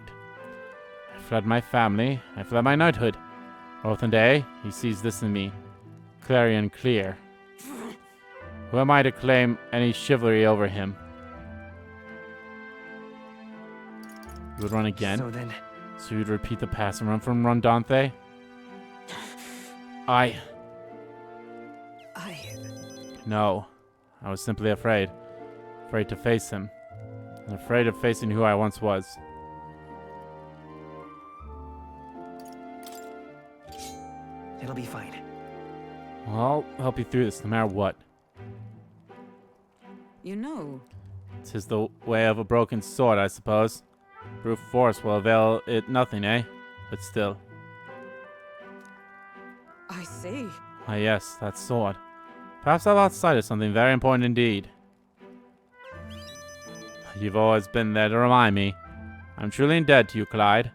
I fled my family, I fled my knighthood. Rothendale, he sees this in me, clarion clear. Who am I to claim any chivalry over him? You would run again? So you'd repeat the past and run from Rondanthe? No. I was simply afraid. Afraid to face him. And afraid of facing who I once was. It'll be fine. Well, I'll help you through this no matter what. You know. 'Tis the way of a broken sword, I suppose. Brute force will avail it nothing, eh? But still. I see. Ah, yes, that sword. Perhaps I've lost sight of something very important indeed. You've always been there to remind me. I'm truly indebted to you, Clyde.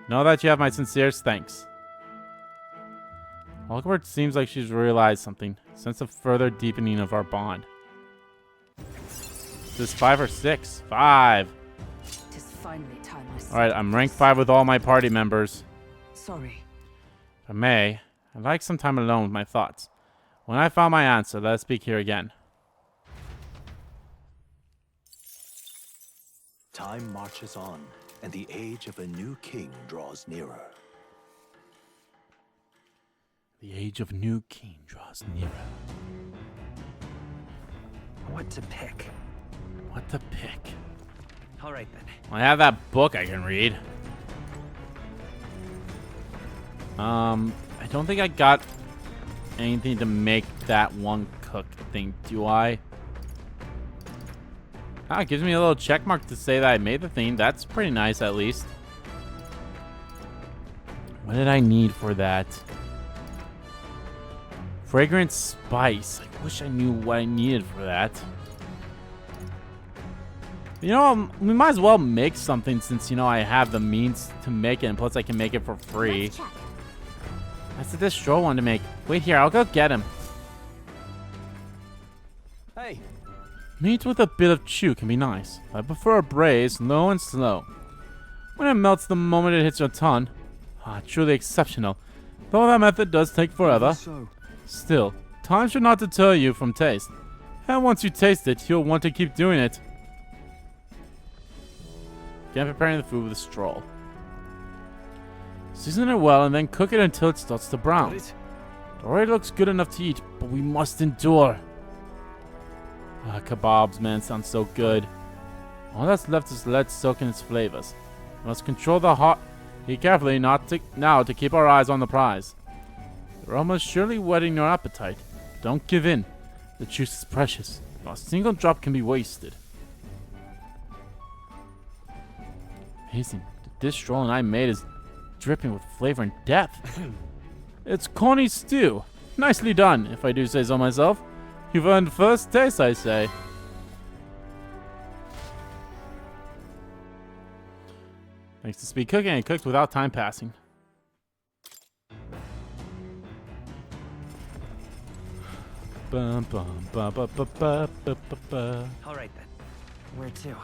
Know that you have my sincerest thanks. Oliver seems like she's realized something. Sense of further deepening of our bond. Is this 5 or 6? 5. It is finally time I Alright, I'm rank 5 with all my party members. Sorry. If I may, I'd like some time alone with my thoughts. When I found my answer, let us speak here again. Time marches on, and the age of a new king draws nearer. The age of new king draws nearer. What to pick? What to pick? All right, then. I have that book I can read. I don't think I got anything to make that one cook thing, do I? Ah, it gives me a little check mark to say that I made the thing. That's pretty nice, at least. What did I need for that? Fragrant spice. I wish I knew what I needed for that. You know, we might as well make something since, you know, I have the means to make it. And plus, I can make it for free. That's the destroy one to make. Wait here, I'll go get him. Hey. Meat with a bit of chew can be nice. I prefer a braise, low and slow. When it melts the moment it hits your tongue. Ah, truly exceptional. Though that method does take forever. Still, time should not deter you from taste. And once you taste it, you'll want to keep doing it. Begin preparing the food with a stroll. Season it well and then cook it until it starts to brown. It already looks good enough to eat, but we must endure. Ah, kebabs, man, sounds so good. All that's left is let soak in its flavors. We must control the hot heat carefully now to keep our eyes on the prize. The aroma is surely whetting your appetite. Don't give in. The juice is precious. Not a single drop can be wasted. Amazing. The dish Stroll and I made is dripping with flavor and depth. It's corny stew. Nicely done, if I do say so myself. You've earned first taste, I say. Thanks to speed cooking, it cooked without time passing. Bum, bum, ba, ba, ba, ba, ba, ba, ba. All right, then. Where to?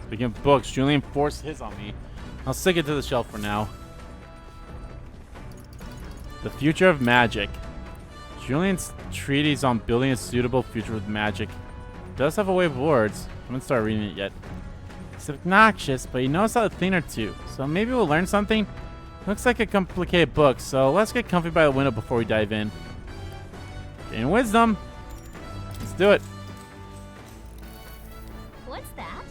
Speaking of books, Julian forced his on me. I'll stick it to the shelf for now. The Future of Magic. Julian's treatise on building a suitable future with magic does have a way of words. I haven't started reading it yet. It's obnoxious, but he knows a thing or two, so maybe we'll learn something. Looks like a complicated book, so let's get comfy by the window before we dive in. Gain wisdom. Let's do it. What's that?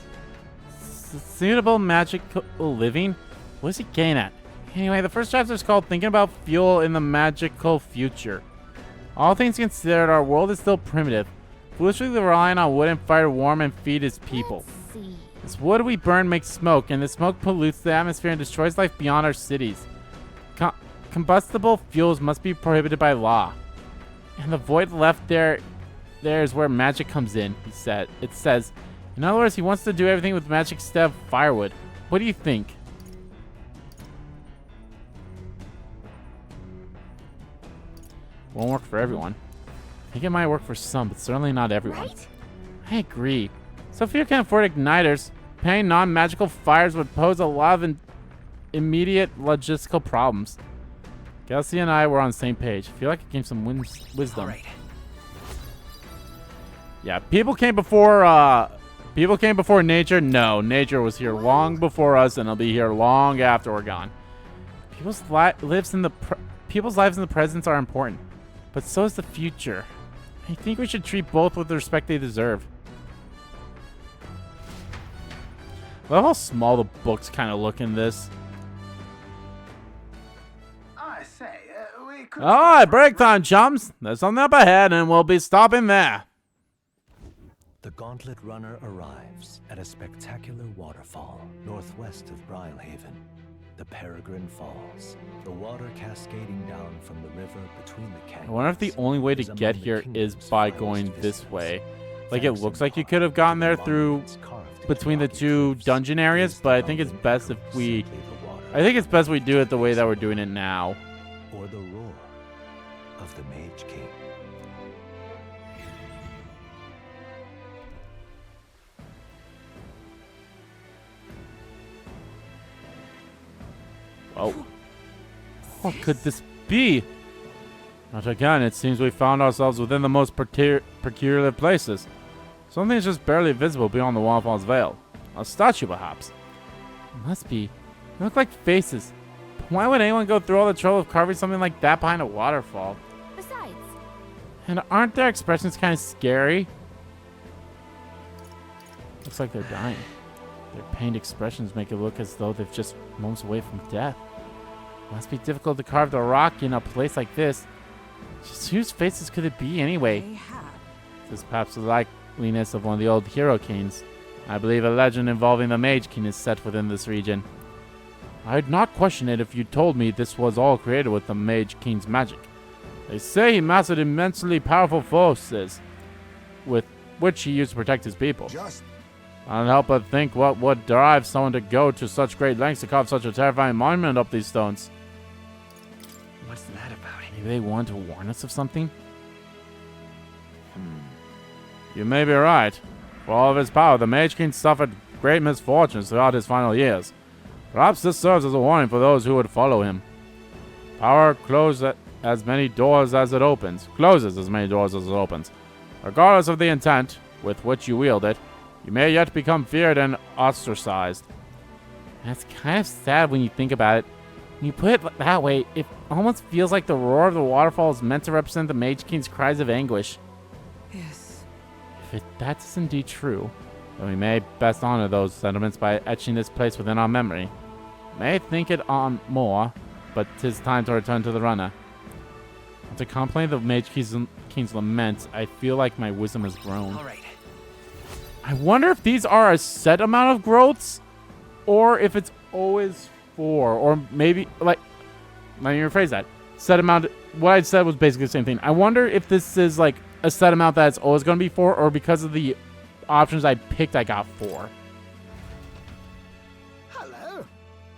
Suitable magical living? What is he getting at? Anyway, the first chapter is called Thinking About Fuel in the Magical Future. All things considered, our world is still primitive, foolishly relying on wood and fire to warm and feed its people. This wood we burn makes smoke, and the smoke pollutes the atmosphere and destroys life beyond our cities. Combustible fuels must be prohibited by law. And the void left there is where magic comes in, he said. It says, in other words, he wants to do everything with magic instead of firewood. What do you think? Won't work for everyone. I think it might work for some, but certainly not everyone. Right? I agree. So if you can afford igniters, paying non-magical fires would pose a lot of immediate logistical problems. Galaxy and I were on the same page. I feel like it gained some wisdom. Right. Yeah, people came before nature. No, nature was here long before us, and it'll be here long after we're gone. People's lives in the present are important, but so is the future. I think we should treat both with the respect they deserve. I love how small the books kind of look in this. I say, we could... Alright, break time, chums. There's something up ahead, and we'll be stopping there. The Gauntlet Runner arrives at a spectacular waterfall northwest of Brylehaven. the Peregrine Falls, the water cascading down from the river between the canyons. I wonder if the only way to get here is by going this way. Like, it looks like you could have gotten there through between the two dungeon areas, but I think it's best if we... I think it's best we do it the way that we're doing it now. Or the roar of the Mage King. Oh. What could this be? Not again. It seems we found ourselves within the most peculiar places. Something is just barely visible beyond the waterfall's veil. A statue, perhaps. It must be. They look like faces. But why would anyone go through all the trouble of carving something like that behind a waterfall? Besides. And aren't their expressions kind of scary? Looks like they're dying. Their pained expressions make it look as though they've just moments away from death. It must be difficult to carve the rock in a place like this. Just whose faces could it be anyway? This is perhaps the likeliness of one of the old hero kings. I believe a legend involving the Mage King is set within this region. I'd not question it if you told me this was all created with the Mage King's magic. They say he mastered immensely powerful forces, with which he used to protect his people. I can't help but think what would drive someone to go to such great lengths to carve such a terrifying monument up these stones. What's that about? Maybe they want to warn us of something? You may be right. For all of his power, the Mage King suffered great misfortunes throughout his final years. Perhaps this serves as a warning for those who would follow him. Power closes as many doors as it opens. Regardless of the intent with which you wield it, you may yet become feared and ostracized. That's kind of sad when you think about it. When you put it that way, it almost feels like the roar of the waterfall is meant to represent the Mage King's cries of anguish. Yes. If that is indeed true, then we may best honor those sentiments by etching this place within our memory. May think it on more, but 'tis time to return to the runner. After contemplating the Mage King's lament, I feel like my wisdom has grown. All right. I wonder if these are a set amount of growths, or if it's always 4, or maybe, like, let me rephrase that. Set amount, what I said was basically the same thing. I wonder if this is, like, a set amount that's always going to be 4, or because of the options I picked, I got 4. Hello.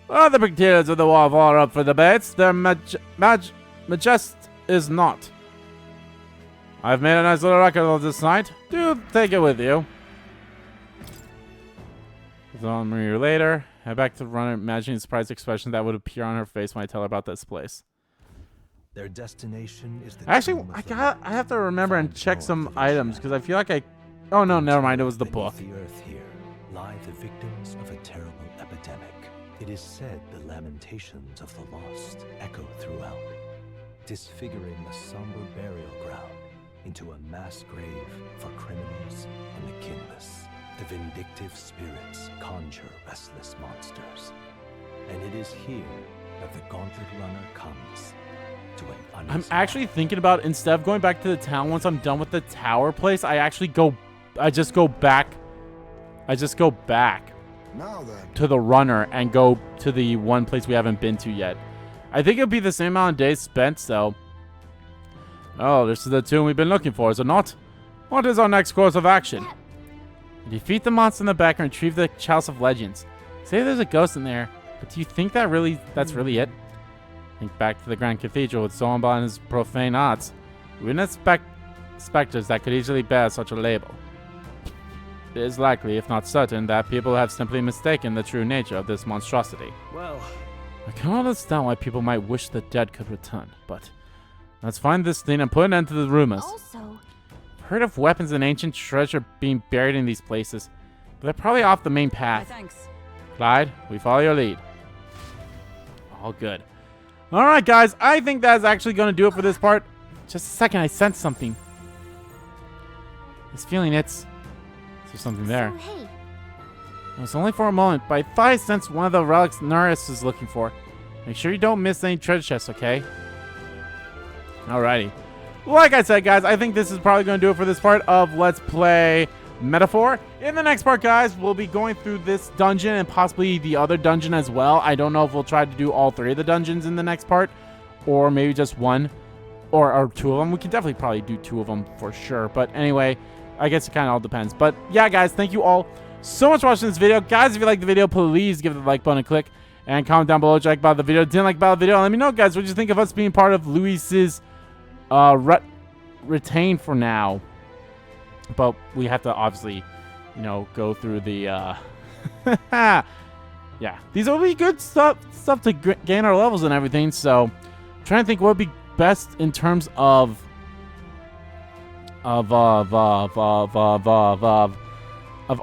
Well, the bacteria of the waterfall are up for debates. Their majest is not. I've made a nice little record of this night. Do take it with you. I'll meet you later. Head back to the runner, imagining the surprised expression that would appear on her face when I tell her about this place. Their destination is the Actually, I have to remember and check some items because I feel like I. Oh no, never mind. It was the book. Beneath the earth here lie the victims of a terrible epidemic. It is said the lamentations of the lost echo throughout, disfiguring the somber burial ground into a mass grave for criminals and the kinless. The vindictive spirits conjure restless monsters. And it is here that the Gauntlet Runner comes to an I'm actually thinking about, instead of going back to the town once I'm done with the tower place, I just go back Now then. to the runner and go to the one place we haven't been to yet. I think it'll be the same amount of days spent, so. Oh, this is the tomb we've been looking for, is it not? What is our next course of action? Defeat the monster in the back and retrieve the Chalice of Legends. Say there's a ghost in there, but do you think that's really it? Think back to the Grand Cathedral with Zornbal and his profane arts. We witnessed specters that could easily bear such a label. It is likely, if not certain, that people have simply mistaken the true nature of this monstrosity. Well, I cannot understand why people might wish the dead could return, but let's find this thing and put an end to the rumors. Also, I've heard of weapons and ancient treasure being buried in these places, but they're probably off the main path. Thanks. Clyde, we follow your lead. All good. All right, guys, I think that's actually going to do it for this part. Just a second, I sensed something. This feeling, there's something there. So, hey, It was only for a moment, but I thought I sensed one of the relics Norris is looking for. Make sure you don't miss any treasure chests, okay? Alrighty. Like I said, guys, I think this is probably going to do it for this part of Let's Play metaphor. In the next part, guys, we'll be going through this dungeon and possibly the other dungeon as well. I don't know if we'll try to do all 3 of the dungeons in the next part, or maybe just 1 or 2 of them. We can definitely probably do 2 of them for sure. But anyway, I guess it kind of all depends. But yeah, guys, thank you all so much for watching this video. Guys, if you liked the video, please give the like button a click and comment down below what you like about the video. Didn't like about the video, let me know, guys, what you think of us being part of Luis's retain for now. But we have to obviously, you know, go through the yeah, these will be good stuff to gain our levels and everything. So I'm trying to think what would be best in terms of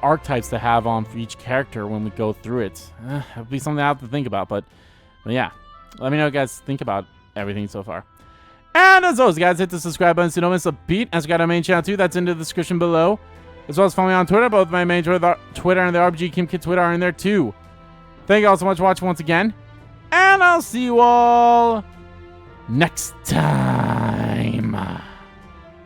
archetypes to have on for each character when we go through it. It'll be something I have to think about. But yeah, let me know, guys, think about everything so far. And as always, guys, hit the subscribe button so you don't miss a beat. As we got our main channel too, that's in the description below. As well as follow me on Twitter. Both my main Twitter and the RPG Kim Kid Twitter are in there too. Thank you all so much for watching once again. And I'll see you all next time.